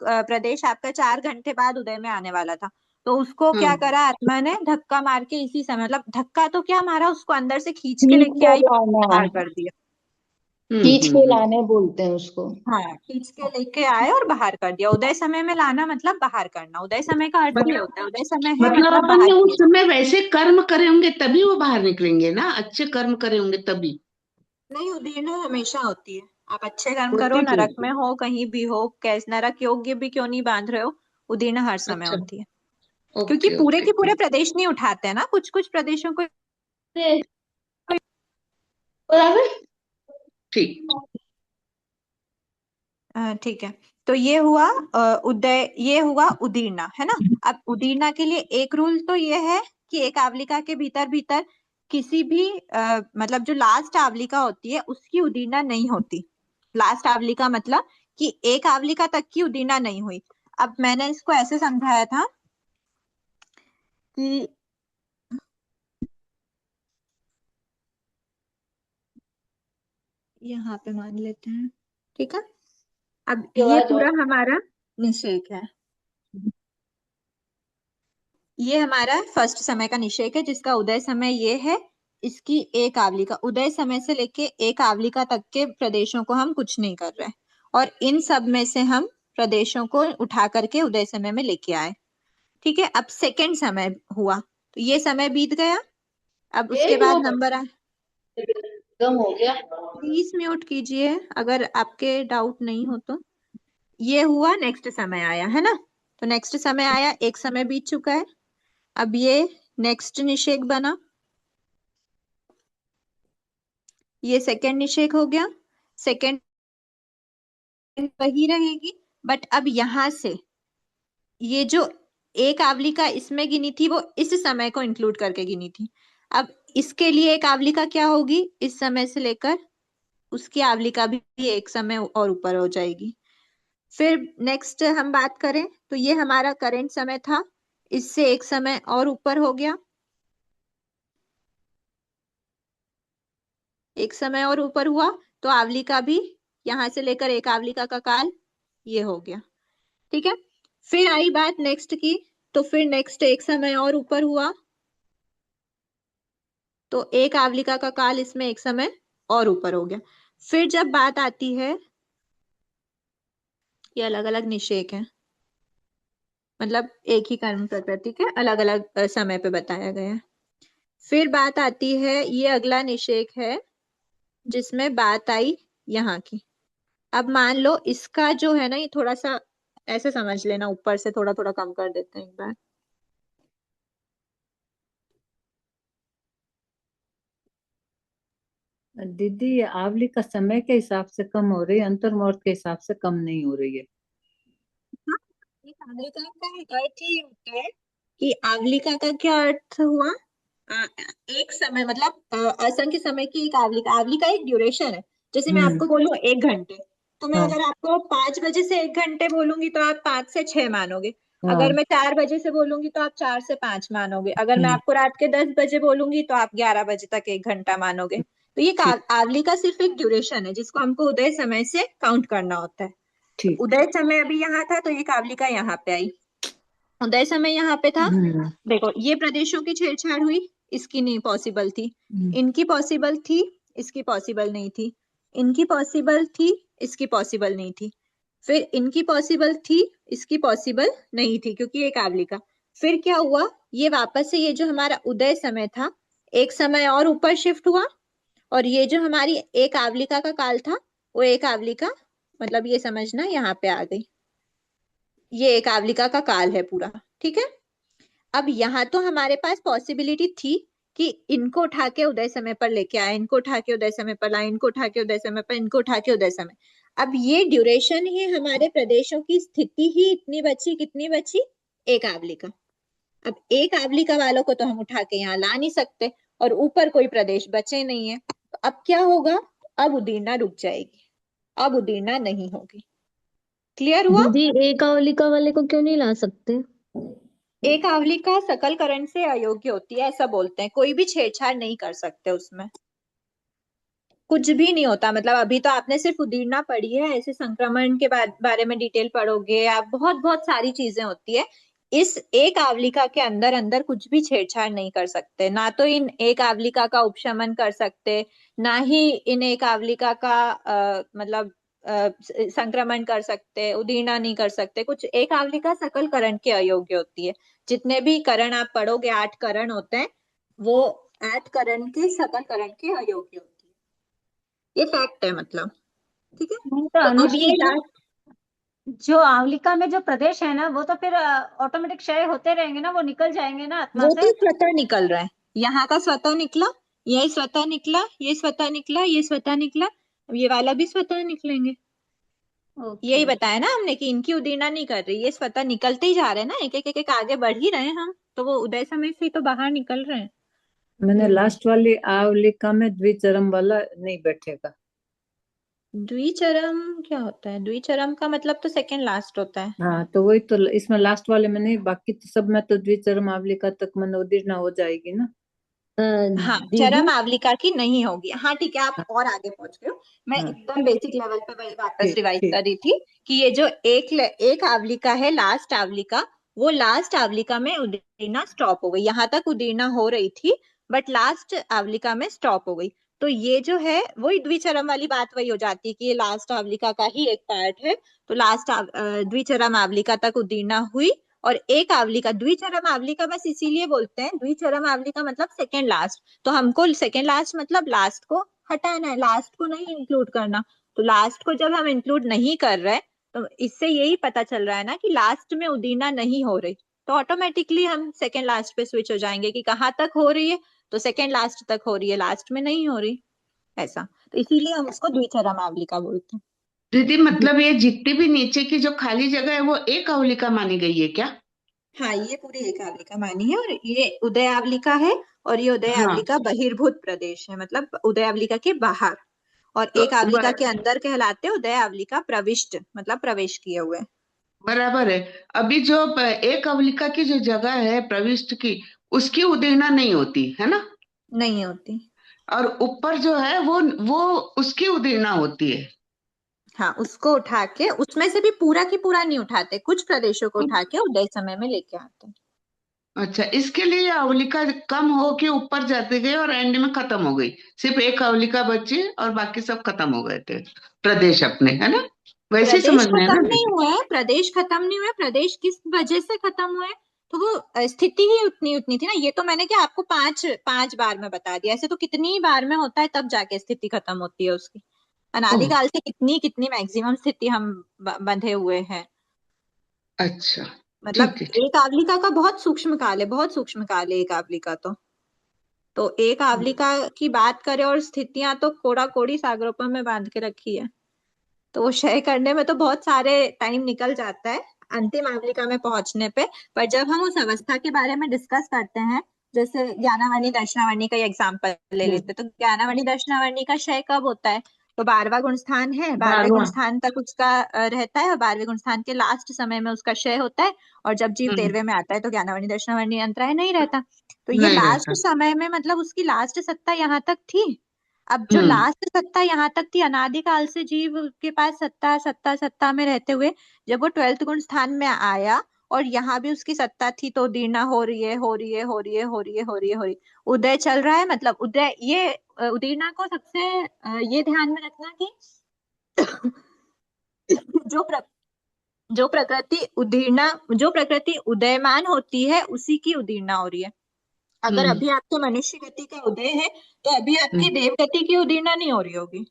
प्रदेश आपका 4 घंटे बाद उदय में आने वाला था, तो उसको क्या हाँ। करा आत्मा ने? धक्का मार के इसी समय, मतलब धक्का तो क्या मारा, उसको अंदर से खींच के खींच लेके के आई और लाना, बाहर कर दिया। खींच के हम्म। लाने बोलते हैं उसको। हाँ, खींच के लेके आए और बाहर कर दिया। उदय समय में लाना मतलब बाहर करना। उदय समय का अर्थ ये मतलब होता है, उदय समय है मतलब मतलब अपन बाहर ने उस किया। समय वैसे कर्म करे होंगे तभी वो बाहर निकलेंगे ना, अच्छे कर्म करे होंगे तभी। नहीं, उदीर्णा हमेशा होती है। आप अच्छे कर्म करो, होती क्यों? नरक में हो, कहीं भी हो, कैस नरक योग्य भी क्यों नहीं बांध रहे हो, उदीर्णा हर समय अच्छा। होती है। क्योंकि ओके पूरे ओके के पूरे ठीक। प्रदेश नहीं उठाते हैं ना, कुछ कुछ प्रदेशों को। बराबर। ठीक। ठीक है। तो ये हुआ उदय, ये हुआ उदीर्णा, है ना। अब उदीर्णा के लिए एक रूल तो ये है कि एक आवलिका के भीतर भीतर किसी भी मतलब जो लास्ट आवलिका होती है उसकी उदीर्णा नहीं होती। लास्ट आवलिका मतलब कि एक आवलिका तक की उदीर्णा नहीं हुई। अब मैंने इसको ऐसे समझाया था कि यहाँ पे मान लेते हैं, ठीक है। अब ये पूरा हमारा निषेक है, ये हमारा फर्स्ट समय का निषेक है जिसका उदय समय ये है। इसकी एक आवलिका, उदय समय से लेके एक आवलिका तक के प्रदेशों को हम कुछ नहीं कर रहे, और इन सब में से हम प्रदेशों को उठा करके उदय समय में लेके आए। ठीक है। अब सेकंड समय हुआ, तो ये समय बीत गया। अब उसके बाद नंबर आ, कम हो गया। प्लीज म्यूट कीजिए अगर आपके डाउट नहीं हो तो। ये हुआ, नेक्स्ट समय आया, है ना। तो नेक्स्ट समय आया, एक समय बीत चुका है। अब ये नेक्स्ट निषेक बना, ये सेकंड निषेक हो गया। सेकंड वही रहेगी, बट अब यहां से ये जो एक आवलिका इसमें गिनी थी वो इस समय को इंक्लूड करके गिनी थी। अब इसके लिए एक आवलिका क्या होगी? इस समय से लेकर उसकी आवलिका भी एक समय और ऊपर हो जाएगी। फिर नेक्स्ट हम बात करें तो ये हमारा करेंट समय था, इससे एक समय और ऊपर हो गया, एक समय और ऊपर हुआ, तो आवलिका भी यहां से लेकर एक आवलिका का काल ये हो गया। ठीक है। फिर आई बात नेक्स्ट की, तो फिर नेक्स्ट एक समय और ऊपर हुआ, तो एक आवलिका का काल इसमें एक समय और ऊपर हो गया। फिर जब बात आती है, ये अलग अलग निषेक है, मतलब एक ही कर्म प्रकृति के अलग अलग समय पे बताया गया है। फिर बात आती है, ये अगला निषेक है जिसमें बात आई यहाँ की। अब मान लो इसका जो है ना, ये थोड़ा सा ऐसे समझ लेना, ऊपर से थोड़ा थोड़ा कम कर देते हैं एक बार। दीदी ये आवली का समय के हिसाब से कम हो रही है, अंतर्मुहूर्त के हिसाब से कम नहीं हो रही है। हाँ, एक आवलिका का अर्थ ही होता है कि आवलिका का क्या अर्थ हुआ? अ, एक समय मतलब असंख्य समय की एक आवलिका, आवलिका एक ड्यूरेशन है। जैसे मैं आपको बोलूं 1 घंटे, तो मैं हाँ अगर आपको 5 बजे से 1 घंटे बोलूंगी तो आप 5 से 6 मानोगे। अगर हाँ। मैं 4 बजे से बोलूंगी तो आप 4 से 5 मानोगे। अगर मैं हम्म। आपको रात के 10 बजे बोलूंगी तो आप 11 बजे तक 1 घंटा मानोगे। तो ये ठीक। आवलिका सिर्फ एक ड्यूरेशन है जिसको हमको उदय समय से काउंट करना होता है। ठीक। उदय समय अभी यहाँ था तो ये आवलिका यहाँ पे आई, उदय समय यहाँ पे था। हम्म। देखो ये प्रदेशों की छेड़छाड़ हुई, इसकी नहीं पॉसिबल थी, हम्म। इनकी पॉसिबल थी, इसकी पॉसिबल नहीं थी, इनकी पॉसिबल थी, इसकी पॉसिबल नहीं थी, फिर इनकी पॉसिबल थी, इसकी पॉसिबल नहीं थी क्योंकि एक आवलिका। फिर क्या हुआ? ये वापस से ये जो हमारा उदय समय था एक समय और ऊपर शिफ्ट हुआ, और ये जो हमारी एक आवलिका का काल था वो एक आवलिका, मतलब ये समझना यहाँ पे आ गई। ये एक आवलिका का काल है पूरा, ठीक है। अब यहाँ तो हमारे पास पॉसिबिलिटी थी कि इनको उठा के उदय समय पर लेके आए, इनको उठा के उदय समय पर लाए, इनको उठा के उदय समय पर, इनको उठा के उदय समय। अब ये ड्यूरेशन ही हमारे प्रदेशों की स्थिति ही इतनी बची, कितनी बची, एक आवलिका। अब एक आवलिका वालों को तो हम उठा के यहाँ ला नहीं सकते, और ऊपर कोई प्रदेश बचे नहीं है, तो अब क्या होगा, अब उदीरना रुक जाएगी, अब उदीरना नहीं होगी। क्लियर हुआ? दीदी एक आवलिका वाले को क्यों नहीं ला सकते? एक आवलिका सकल करण से अयोग्य होती है, ऐसा बोलते हैं, कोई भी छेड़छाड़ नहीं कर सकते उसमें, कुछ भी नहीं होता। मतलब अभी तो आपने सिर्फ उदीरना पढ़ी है, ऐसे संक्रमण के बारे में डिटेल पढ़ोगे आप, बहुत बहुत सारी चीजें होती है। इस एक आवलिका के अंदर अंदर कुछ भी छेड़छाड़ नहीं कर सकते, ना तो इन एक आवलिका का उपशमन कर सकते, ना ही इन एक आवलिका का मतलब संक्रमण कर सकते, उदीरना नहीं कर सकते कुछ। एक आवलिका सकल करण के अयोग्य होती है। जितने भी करण आप पढ़ोगे, 8 करण होते हैं, वो 8 करण के सकल करण के अयोग्य होती है, ये फैक्ट है मतलब, ठीक है। नहीं तो तो अब अनुश्री ये जी, जो आवलिका में जो प्रदेश है ना, वो तो फिर ऑटोमेटिक क्षय होते रहेंगे ना, वो निकल जाएंगे ना आत्मा वो से। तो स्वतः निकल रहा है, यहाँ का स्वतः निकला, ये स्वतः निकला, ये स्वतः निकला, ये स्वतः निकला, अब ये वाला भी स्वतः निकलेंगे। यही ओके। बताया ना हमने कि इनकी उदीरना नहीं कर रही, ये स्वतः निकलते ही जा रहे हैं ना, एक एक एक एक आगे बढ़ ही रहे हैं हम, तो वो उदय समय से ही तो बाहर निकल रहे हैं। मैंने लास्ट वाली आवलिका में द्विचरम वाला नहीं बैठेगा। द्विचरम क्या होता है? द्विचरम का मतलब तो सेकंड लास्ट होता है। हाँ तो वही तो, इसमें लास्ट वाले में नहीं, बाकी तो सब में तो द्विचरम आवलिका तक मनोदीर्णा हो जाएगी ना। हाँ, दीदी चरम आवलिका की नहीं होगी। हाँ ठीक है, आप और आगे पहुंच गए हो। मैं हाँ एकदम बेसिक लेवल पे वापस ठीक रिवाइज ठीक। कर रही थी कि ये जो एक आवलिका है, लास्ट आवलिका, वो लास्ट आवलिका में उदीरना स्टॉप हो गई। यहाँ तक उदीरना हो रही थी, बट लास्ट आवलिका में स्टॉप हो गई। तो ये जो है वही द्विचरम वाली बात वही हो जाती है कि ये लास्ट आवलिका का ही एक पार्ट है। तो लास्ट द्विचरम आवलिका तक उदीरना हुई, और एक आवलिका, द्विचरम आवलिका बस इसीलिए बोलते हैं, द्विचरम आवलिका मतलब सेकेंड लास्ट। तो हमको सेकेंड लास्ट मतलब लास्ट को हटाना है, लास्ट को नहीं इंक्लूड करना। तो लास्ट को जब हम इंक्लूड नहीं कर रहे, तो इससे यही पता चल रहा है ना कि लास्ट में उदीरना नहीं हो रही, तो ऑटोमेटिकली हम सेकेंड लास्ट पे स्विच हो जाएंगे कि कहाँ तक हो रही है, तो सेकेंड लास्ट तक हो रही है, लास्ट में नहीं हो रही, ऐसा। तो इसीलिए हम उसको द्विचरम आवलिका बोलते हैं। दीदी मतलब ये जितनी भी नीचे की जो खाली जगह है वो एक आवलिका मानी गई है क्या? हाँ, ये पूरी एक आवलिका मानी है, और ये उदय आवलिका है, और ये उदय हाँ आवलिका बहिर्भूत प्रदेश है, मतलब उदय आवलिका के बाहर। और तो एक आवलिका के अंदर कहलाते हैं उदय आवलिका प्रविष्ट, मतलब प्रवेश किए हुए। बराबर है। अभी जो एक आवलिका की जो जगह है प्रविष्ट की, उसकी उदीरना नहीं होती है ना, नहीं होती। और ऊपर जो है वो उसकी उदीरना होती है। हाँ, उसको उठा के, उसमें से भी पूरा की पूरा नहीं उठाते, कुछ प्रदेशों को उठा के उदय समय में लेके आते हैं। अच्छा, इसके लिए आवलिका कम हो के ऊपर जाते गए और एंड में खत्म हो गई, सिर्फ एक आवलिका बची और बाकी सब खत्म हो गए थे प्रदेश अपने, है ना? वैसे ही प्रदेश समझना है खत्म ना नहीं दीदी? हुआ है, प्रदेश खत्म नहीं हुआ है, प्रदेश किस वजह से खत्म हुआ है, तो वो स्थिति ही उतनी उतनी थी ना। ये तो मैंने क्या आपको पांच पांच बार में बता दिया, ऐसे तो कितनी ही बार में होता है, तब जाके स्थिति खत्म होती है उसकी। ओह, अनादिकाल से कितनी कितनी मैक्सिमम स्थिति हम बंधे हुए हैं। अच्छा, मतलब ठीक है ठीक। एक आवलिका का बहुत सूक्ष्म काल है, बहुत सूक्ष्म काल है एक आवलिका तो एक आवलिका की बात करें, और स्थितियां तो कोड़ा कोड़ी सागरोपा में बांध के रखी है, तो वो क्षय करने में तो बहुत सारे टाइम निकल जाता है अंतिम आवलिका में पहुंचने पे। पर जब हम उस अवस्था के बारे में डिस्कस करते हैं, जैसे ज्ञानावर्णी दर्शनावर्णी का एग्जाम्पल ले लेते, तो ज्ञानावर्णी दर्शनावर्णी का क्षय कब होता है, तो 12वां गुण स्थान है, 12वें गुण 12वां। स्थान तक उसका रहता है, और 12वें गुण स्थान के लास्ट समय में उसका क्षय होता है। और जब जीव 13वें में आता है तो ज्ञानावर्णी दर्शनावर्णी अंतराय नहीं रहता। तो ये नहीं लास्ट रहता। समय में मतलब उसकी लास्ट सत्ता यहाँ तक थी। अब जो हम्म। लास्ट सत्ता यहाँ तक थी, अनादिकाल से जीव के पास सत्ता सत्ता सत्ता में रहते हुए, जब वो 12th गुण स्थान में आया, और यहाँ भी उसकी सत्ता थी, तो उदीरना हो रही है, हो रही है, हो रही है, हो रही है, हो रही है, हो रही है, उदय चल रहा है, मतलब उदय, ये उदीरना को सबसे ये ध्यान में रखना कि जो प्र, जो प्रकृति उदीरना, जो प्रकृति उदयमान होती है उसी की उदीरना हो रही है। अगर हम्म। अभी आपके मनुष्य गति का उदय है, तो अभी आपकी हम्म। देव गति की उदीरना नहीं हो रही होगी,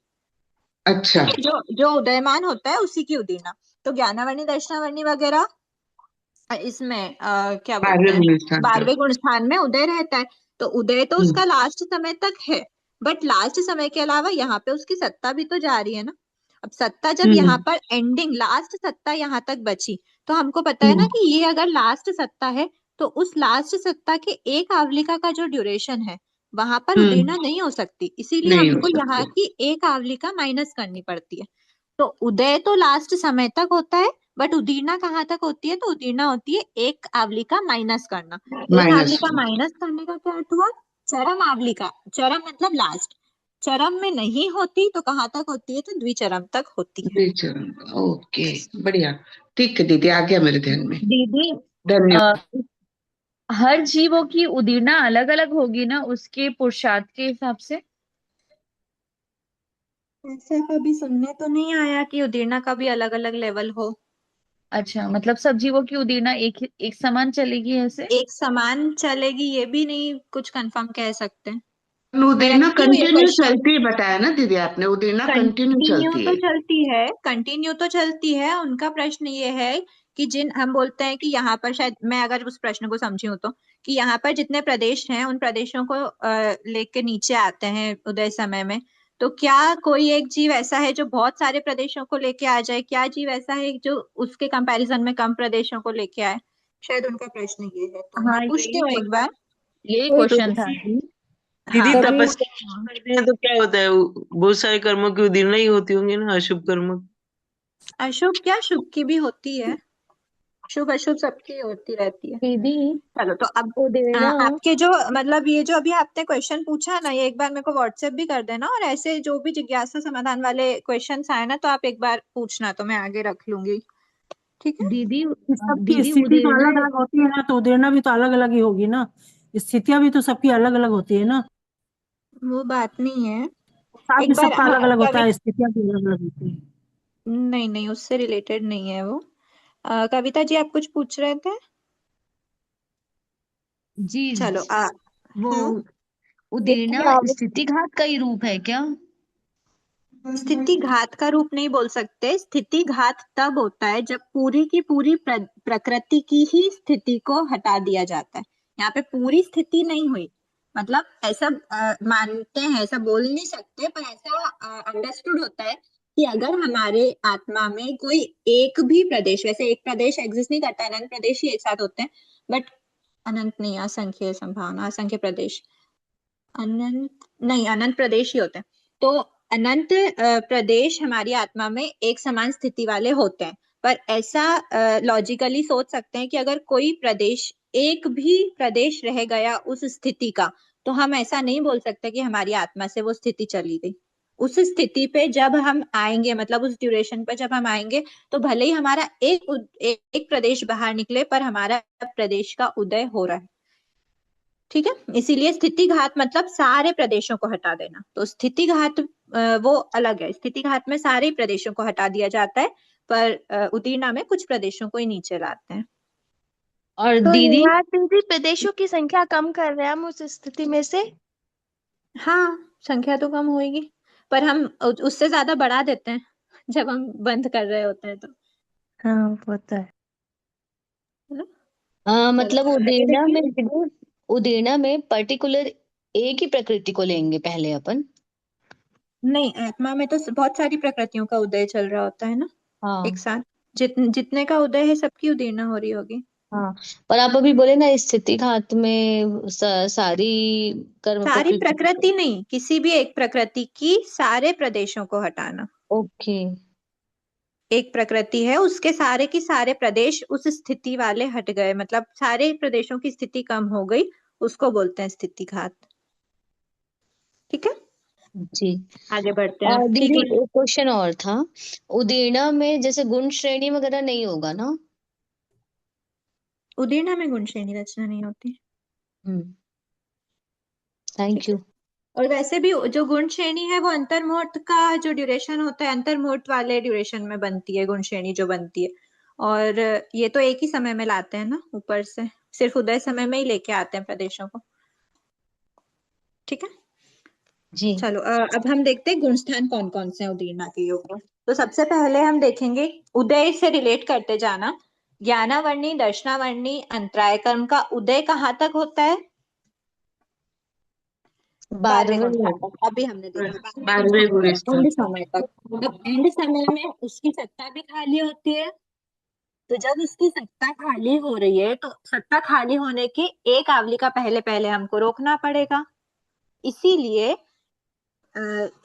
अच्छा। जो जो उदयमान होता है उसी की उदीरना। तो ज्ञानावर्णी दर्शनावर्णी वगैरह इसमें क्या बोलते 12वें हैं, गुण स्थान का। 12वें गुण स्थान में उदय रहता है। तो उदय तो उसका लास्ट समय तक है, बट लास्ट समय के अलावा यहाँ पे उसकी सत्ता भी तो जा रही है ना। अब सत्ता जब यहाँ पर एंडिंग लास्ट सत्ता यहाँ तक बची, तो हमको पता है ना कि ये अगर लास्ट सत्ता है तो उस लास्ट सत्ता के एक आवलिका का जो ड्यूरेशन है वहां पर उदीर्णा नहीं हो सकती, इसीलिए नहीं हो हमको यहाँ सकती। की एक आवलिका माइनस करनी पड़ती है। तो उदय तो लास्ट समय तक होता है, बट उदीर्णा कहाँ तक होती है, तो उदीर्णा होती है एक आवलिका माइनस करना। एक माइनस आवलिका माइनस करने का क्या अर्थ हुआ, चरम आवलिका, चरम मतलब लास्ट, चरम में नहीं होती तो कहाँ तक होती है, तो द्विचरम तक होती है। द्विचरम। ओके, बढ़िया, ठीक है दीदी, आ गया मेरे ध्यान में। दीदी धन्यवाद। हर जीवों की उदीर्णा अलग अलग होगी ना उसके पुरुषार्थ के हिसाब से? ऐसा कभी सुनने तो नहीं आया कि उदीर्णा का भी अलग अलग लेवल हो। अच्छा, मतलब सब जीवों की उदीर्णा एक समान चलेगी ऐसे? एक समान चलेगी ये भी नहीं कुछ कंफर्म कह सकते। मैं उदीर्णा रखती हूँ ये कंटिन्यू क्वेश्चन। चलती है, बताया ना दीदी आपने, उदीर्णा कंटिन्यू कंटिन्यू चलती तो है। चलती है, कंटिन्यू तो चलती है। उनका प्रश्न ये है कि जिन हम बोलते हैं कि यहाँ पर, शायद मैं अगर उस प्रश्न को समझी हूँ तो, कि यहाँ पर जितने प्रदेश हैं उन प्रदेशों को लेके नीचे आते हैं उदय समय में, तो क्या कोई एक जीव ऐसा है जो बहुत सारे प्रदेशों को लेके आ जाए, क्या जीव ऐसा है जो उसके कंपैरिजन में कम प्रदेशों को लेके आए, शायद उनका प्रश्न ये है। तो मैं हाँ, पूछती हूँ एक बार। यही क्वेश्चन था। दीदी हाँ तपस्या करते हैं तो क्या होता है, बहुत सारे कर्मों की उदीर्णा ही होती होंगी ना, अशुभ कर्मों की। अशुभ क्या, शुभ की भी होती है, शुभ अशुभ सबकी होती रहती है। दीदी चलो तो अब उदीर्णा आपके जो मतलब ये जो अभी आपने क्वेश्चन पूछा ना, ये एक बार मेरे को व्हाट्सएप भी कर देना, और ऐसे जो भी जिज्ञासा समाधान वाले क्वेश्चंस आए ना तो आप एक बार पूछना, तो मैं आगे रख लूंगी, ठीक है। दीदी सबकी दीदी स्थिति तो उदीर्णा अलग अलग होती है ना, तो उदीर्णा भी तो अलग अलग ही होगी ना, स्थितियां भी तो सबकी अलग अलग होती है ना, वो बात नहीं है, साथ भी एक बार सबका हाँ अलग अलग होता कवि, है, स्थितियां भी अलग अलग होती है। नहीं नहीं उससे रिलेटेड नहीं है वो। कविता जी आप कुछ पूछ रहे थे। जी चलो वो हम्म उदीर्णा स्थिति घात का ही रूप है क्या? स्थिति घात का रूप नहीं बोल सकते। स्थिति घात तब होता है जब पूरी की पूरी प्रकृति की ही स्थिति को हटा दिया जाता है। यहाँ पे पूरी स्थिति नहीं हुई, मतलब ऐसा मानते हैं, ऐसा बोल नहीं सकते, पर ऐसा अंडरस्टूड होता है कि अगर हमारे आत्मा में कोई एक भी प्रदेश, वैसे एक प्रदेश एग्जिस्ट नहीं करता, अनंत प्रदेश ही एक साथ होते हैं, बट अनंत नहीं, असंख्य संभावना, असंख्य प्रदेश, अनंत नहीं, अनंत प्रदेश ही होते हैं। तो अनंत प्रदेश हमारी आत्मा में एक समान स्थिति वाले होते हैं, पर ऐसा लॉजिकली सोच सकते हैं कि अगर कोई प्रदेश, एक भी प्रदेश रह गया उस स्थिति का, तो हम ऐसा नहीं बोल सकते कि हमारी आत्मा से वो स्थिति चली गई। उस स्थिति पे जब हम आएंगे, मतलब उस ड्यूरेशन पर जब हम आएंगे, तो भले ही हमारा एक प्रदेश बाहर निकले, पर हमारा प्रदेश का उदय हो रहा है, ठीक है। इसीलिए स्थिति घात मतलब सारे प्रदेशों को हटा देना। तो स्थिति घात वो अलग है, स्थिति घात में सारे प्रदेशों को हटा दिया जाता है, पर उदीर्णा में कुछ प्रदेशों को ही नीचे लाते हैं। और तो दीदी यहाँ दीदी प्रदेशों की संख्या कम कर रहे हैं हम उस स्थिति में से। हाँ, संख्या तो कम होगी, पर हम उससे ज्यादा बढ़ा देते हैं जब हम बंद कर रहे होते हैं तो, हाँ वो तो है। है ना। मतलब चलो आगे उदीर्णा में देखिए। उदीर्णा में पर्टिकुलर एक ही प्रकृति को लेंगे पहले अपन। नहीं, आत्मा में तो बहुत सारी प्रकृतियों का उदय चल रहा होता है ना हाँ एक साथ, जितने का उदय है सबकी उदीर्णा हो रही होगी। हाँ, पर आप अभी बोले ना स्थिति घात में सारी कर्म सारी प्रकृति। प्रकृति नहीं, किसी भी एक प्रकृति की सारे प्रदेशों को हटाना। ओके। एक प्रकृति है, उसके सारे की सारे प्रदेश उस स्थिति वाले हट गए, मतलब सारे प्रदेशों की स्थिति कम हो गई, उसको बोलते हैं स्थिति घात, ठीक है। जी। आगे बढ़ते हैं, और ठीक दीदी है। एक क्वेश्चन और था, उदीर्णा में जैसे गुण श्रेणी वगैरह नहीं होगा ना? उदीर्णा में गुण श्रेणी रचना नहीं होती, थैंक ठीक है। यू। और वैसे भी जो गुण श्रेणी है वो अंतर्मुहूर्त का जो ड्यूरेशन होता है, अंतर्मुहूर्त वाले ड्यूरेशन में बनती है गुण श्रेणी जो बनती है, और ये तो एक ही समय में लाते हैं ना ऊपर से, सिर्फ उदय समय में ही लेके आते हैं प्रदेशों को, ठीक है। जी। चलो अब हम देखते हैं गुण स्थान कौन कौन से हैं उदीर्णा के योग में। तो सबसे पहले हम देखेंगे, उदय से रिलेट करते जाना, ज्ञानावर्णी, दर्शनावर्णी, अंतराय कर्म का उदय कहाँ तक होता है? 12वें 12वें गुणस्थान तक। अभी हमने देखा 12वें 12वें गुणस्थान तक, गुणस्थान एंड समय तक। अब एंड समय में उसकी सत्ता भी खाली होती है। तो जब उसकी सत्ता खाली हो रही है तो सत्ता खाली होने की एक आवलिका पहले पहले हमको रोकना पड़ेगा। इसीलिए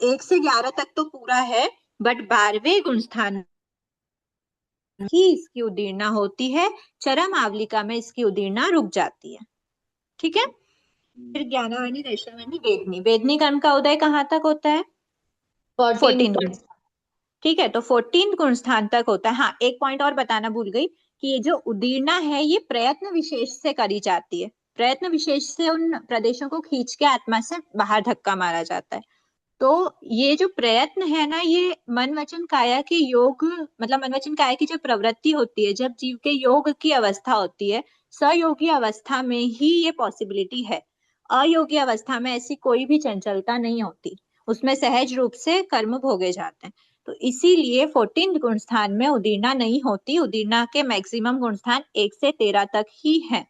1 से 11 तक तो पूरा है, बट 12वें गुणस्थान ही इसकी उदीर्णा होती है, चरम आवलिका में इसकी उदीर्णा रुक जाती है। ठीक है। फिर ज्ञानावर्णी, दर्शनावर्णी, वेदनी। वेदनी कर्म का उदय कहाँ तक होता है? 14 गुणस्थान। ठीक है, तो 14 गुणस्थान तक होता है। हाँ, एक पॉइंट और बताना भूल गई कि ये जो उदीर्णा है ये प्रयत्न विशेष से करी जाती है। प्रयत्न विशेष से उन प्रदेशों को खींच के आत्मा से बाहर धक्का मारा जाता है। तो ये जो प्रयत्न है ना, ये मन वचन काया के योग, मतलब मन वचन काया की जो प्रवृत्ति होती है, जब जीव के योग की अवस्था होती है, सयोगी अवस्था में ही ये पॉसिबिलिटी है। अयोगी अवस्था में ऐसी कोई भी चंचलता नहीं होती, उसमें सहज रूप से कर्म भोगे जाते हैं। तो इसीलिए 14 गुणस्थान में उदीर्णा नहीं होती। उदीर्णा के मैक्सिमम गुणस्थान 1 से 13 तक ही है।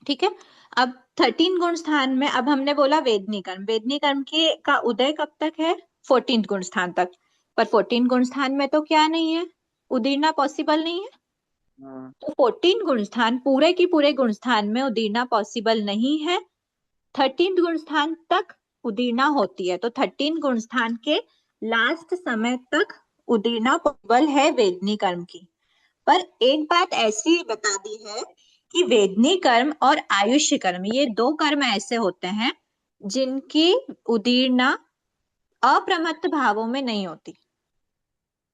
ठीक है। अब 13 गुण स्थान में अब हमने बोला वेदनी कर्म। वेदनी कर्म के का उदय कब तक है? 14 गुण स्थान तक। पर 14 गुण स्थान में तो क्या नहीं है? उदीर्णा पॉसिबल नहीं है। तो 14 गुण स्थान पूरे की पूरे गुण स्थान में उदीर्णा पॉसिबल नहीं है। 13 गुण स्थान तक उदीर्णा होती है। तो 13 गुण स्थान के लास्ट समय तक उदीर्णा पॉसिबल है वेदनी कर्म की। पर एक बात ऐसी बता दी है कि वेदनी कर्म और आयुष्य कर्म, ये 2 कर्म ऐसे होते हैं जिनकी उदीर्णा अप्रमत्त भावों में नहीं होती।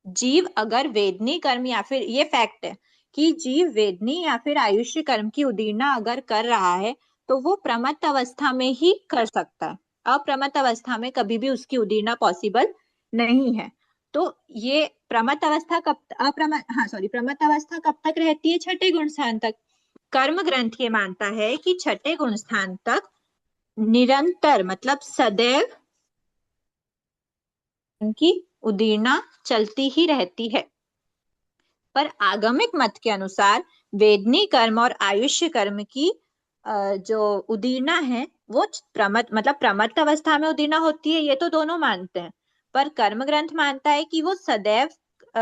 जीव अगर वेदनी कर्म या फिर, ये फैक्ट है कि जीव वेदनी या फिर आयुष्य कर्म की उदीर्णा अगर कर रहा है तो वो प्रमत्त अवस्था में ही कर सकता है। अप्रमत्त अवस्था में कभी भी उसकी उदीर्णा पॉसिबल नहीं है। तो ये प्रमत्त अवस्था कब, प्रमत्त अवस्था कब तक रहती है? 6ठे गुण स्थान तक। कर्म ग्रंथ ये मानता है कि 6ठे गुण स्थान तक निरंतर, मतलब सदैव उनकी उदीर्णा चलती ही रहती है। पर आगमिक मत के अनुसार वेदनी कर्म और आयुष्य कर्म की जो उदीर्णा है वो प्रमत्त अवस्था में उदीर्णा होती है, ये तो दोनों मानते हैं। पर कर्म ग्रंथ मानता है कि वो सदैव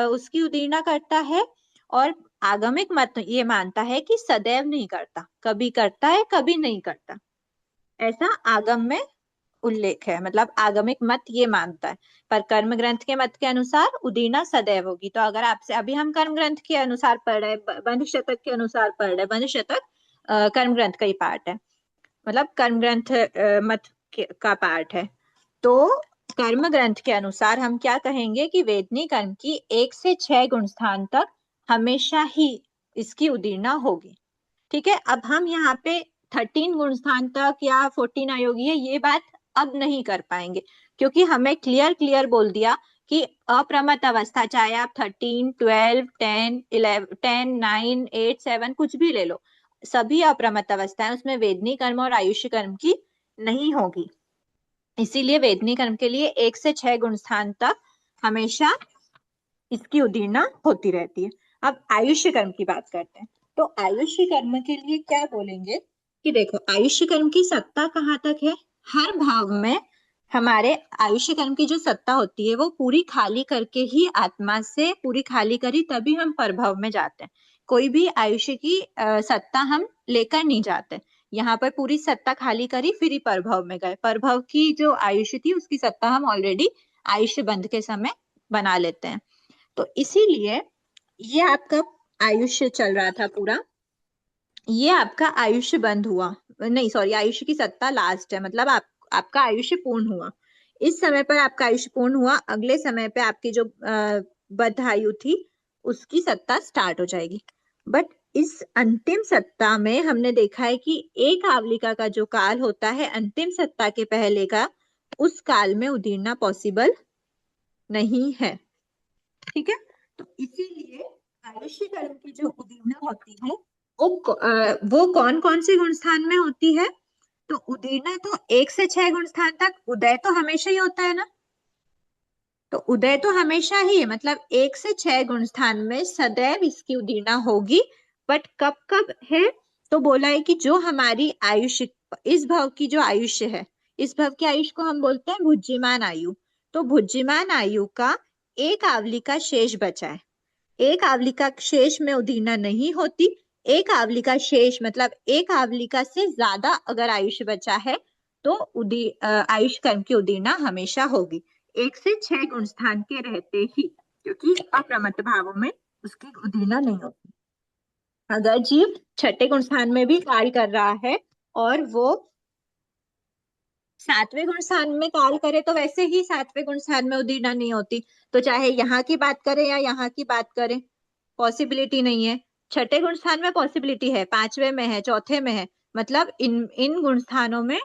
उसकी उदीर्णा करता है, और आगमिक मत ये मानता है कि सदैव नहीं करता, कभी करता है कभी नहीं करता। ऐसा आगम में उल्लेख है, मतलब आगमिक मत ये मानता है। पर कर्म ग्रंथ के मत के अनुसार उदीर्णा सदैव होगी। तो अगर आपसे, अभी हम कर्म ग्रंथ के अनुसार पढ़ रहे, बंध शतक के अनुसार पढ़ रहे, बंध शतक कर्म ग्रंथ का ही पार्ट है, मतलब कर्म ग्रंथ मत का पार्ट है। तो कर्म ग्रंथ के अनुसार हम क्या कहेंगे कि वेदनी कर्म की 1 से 6 गुण स्थान तक हमेशा ही इसकी उदीर्णा होगी। ठीक है। अब हम यहाँ पे 13 गुण स्थान तक या 14 अयोगी है ये बात अब नहीं कर पाएंगे, क्योंकि हमें क्लियर बोल दिया कि अप्रमत्त अवस्था, चाहे आप 13, 12, 10, 11, 10, 9, 8, 7 कुछ भी ले लो, सभी अप्रमत्त अवस्थाएं, उसमें वेदनी कर्म और आयुष्य कर्म की नहीं होगी। इसीलिए वेदनी कर्म के लिए 1 से 6 गुण स्थान तक हमेशा इसकी उदीर्णा होती रहती है। अब आयुष्य कर्म की बात करते हैं। तो आयुष्य कर्म के लिए क्या बोलेंगे कि देखो, आयुष्य कर्म की सत्ता कहाँ तक है? हर भाव में हमारे आयुष्य कर्म की जो सत्ता होती है वो पूरी खाली करके ही, आत्मा से पूरी खाली करी तभी हम परभव में जाते हैं। कोई भी आयुष्य की सत्ता हम लेकर नहीं जाते। यहाँ पर पूरी सत्ता खाली करी फिर ही परभव में गए। परभव की जो आयुष्य थी उसकी सत्ता हम ऑलरेडी आयुष्य बंध के समय बना लेते हैं। तो इसीलिए ये आपका आयुष्य चल रहा था पूरा, ये आपका आयुष्य बंद हुआ, नहीं सॉरी, आयुष्य की सत्ता लास्ट है, मतलब आपका आयुष्य पूर्ण हुआ। इस समय पर आपका आयुष्य पूर्ण हुआ, अगले समय पे आपकी जो बद्ध आयु थी उसकी सत्ता स्टार्ट हो जाएगी। बट इस अंतिम सत्ता में हमने देखा है कि एक आवलिका का जो काल होता है अंतिम सत्ता के पहले का, उस काल में उदीर्णा पॉसिबल नहीं है। ठीक है। तो इसीलिए आयुष्य कर्म की जो उदीर्णा होती है वो कौन कौन से गुण स्थान में होती है? तो उदीर्णा तो 1 से 6 गुण स्थान तक, उदय तो हमेशा ही होता है ना। तो उदय तो हमेशा ही है, मतलब 1 से 6 गुण स्थान में सदैव इसकी उदीर्णा होगी। बट कब कब है, तो बोला है कि जो हमारी आयुष्य, इस भव की जो आयुष्य है, इस भव की आयुष्य को हम बोलते हैं भुज्यमान आयु। तो भुज्यमान आयु का एक आवलिका शेष बचा है, एक आवलिका शेष में उदीर्णा नहीं होती। एक आवलिका शेष मतलब एक आवलिका से ज्यादा अगर आयुष्य बचा है तो आयुष्य कर्म की उदीर्णा हमेशा होगी, 1 से 6 गुण स्थान के रहते ही, क्योंकि अप्रमत्त भावों में उसकी उदीर्णा नहीं होती। अगर जीव छठे गुण स्थान में भी कार्य कर रहा है और वो 7वें गुण स्थान में कार्य करे तो वैसे ही 7वें गुण स्थान में उदीर्णा नहीं होती। तो चाहे यहाँ की बात करें या यहाँ की बात करें, पॉसिबिलिटी नहीं है। छठे गुण स्थान में पॉसिबिलिटी है, 5वें में है, चौथे में है, मतलब इन गुण स्थानों में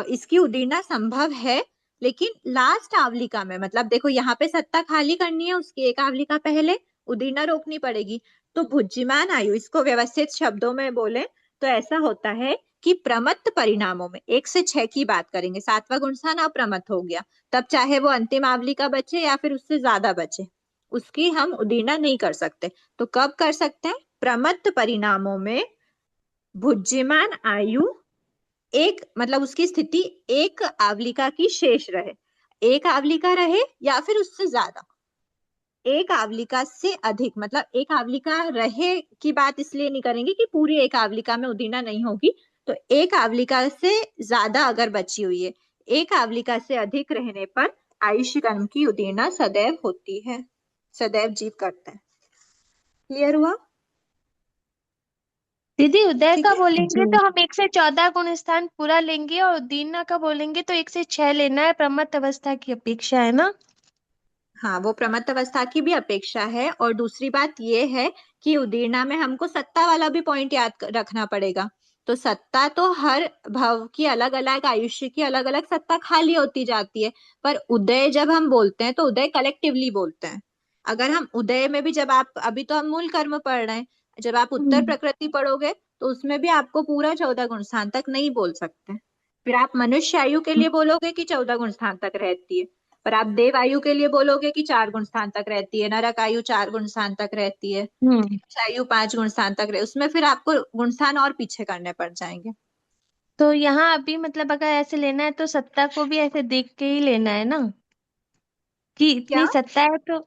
इसकी उदीर्णा संभव है। लेकिन लास्ट आवलिका में, मतलब देखो यहाँ पे सत्ता खाली करनी है, उसकी एक आवलिका पहले उदीर्णा रोकनी पड़ेगी। तो भुज्यमान आयु, इसको व्यवस्थित शब्दों में बोले तो ऐसा होता है कि प्रमत्त परिणामों में 1 से 6 की बात करेंगे, 7वां गुण स्थान अप्रमत्त हो गया, तब चाहे वो अंतिम आवलिका बचे या फिर उससे ज्यादा बचे, उसकी हम उदीर्णा नहीं कर सकते। तो कब कर सकते हैं? प्रमत्त परिणामों में भुज्यमान आयु एक, मतलब उसकी स्थिति एक आवलिका की शेष रहे, एक आवलिका रहे या फिर उससे ज्यादा, एक आवलिका से अधिक, मतलब एक आवलिका रहे की बात इसलिए नहीं करेंगे कि पूरी एक आवलिका में उदीर्णा नहीं होगी। तो एक आवलिका से ज्यादा अगर बची हुई है, एक आवलिका से अधिक रहने पर आयुष्य कर्म की उदीर्णा सदैव होती है, सदैव जीव करता है। क्लियर हुआ? दीदी उदय ठीक का है। बोलेंगे तो हम 1 से 14 गुण स्थान पूरा लेंगे, और उदीर्णा का बोलेंगे तो 1 से 6 लेना है, प्रमत्त अवस्था की अपेक्षा, है ना? हाँ, वो प्रमत्त अवस्था की भी अपेक्षा है। और दूसरी बात ये है कि उदीर्णा में हमको सत्ता वाला भी पॉइंट याद रखना पड़ेगा। तो सत्ता तो हर भव की अलग अलग, आयुष्य की अलग अलग सत्ता खाली होती जाती है, पर उदय जब हम बोलते हैं तो उदय कलेक्टिवली बोलते हैं। अगर हम उदय में भी, जब आप, अभी तो हम मूल कर्म पढ़ रहे हैं, जब आप उत्तर प्रकृति पढ़ोगे तो उसमें भी आपको पूरा 14 गुण स्थान तक नहीं बोल सकते। फिर आप मनुष्य आयु के लिए बोलोगे कि 14 गुण स्थान तक रहती है, पर आप देव आयु के लिए बोलोगे कि 4 गुण स्थान तक रहती है, नरक आयु 4 गुण स्थान तक रहती है, आयु 5 गुण स्थान तक रहे, उसमें फिर आपको गुण स्थान और पीछे करने पड़ जाएंगे। तो यहाँ अभी मतलब अगर ऐसे लेना है तो सत्ता को भी ऐसे देख के ही लेना है ना, कि क्या? इतनी सत्ता है तो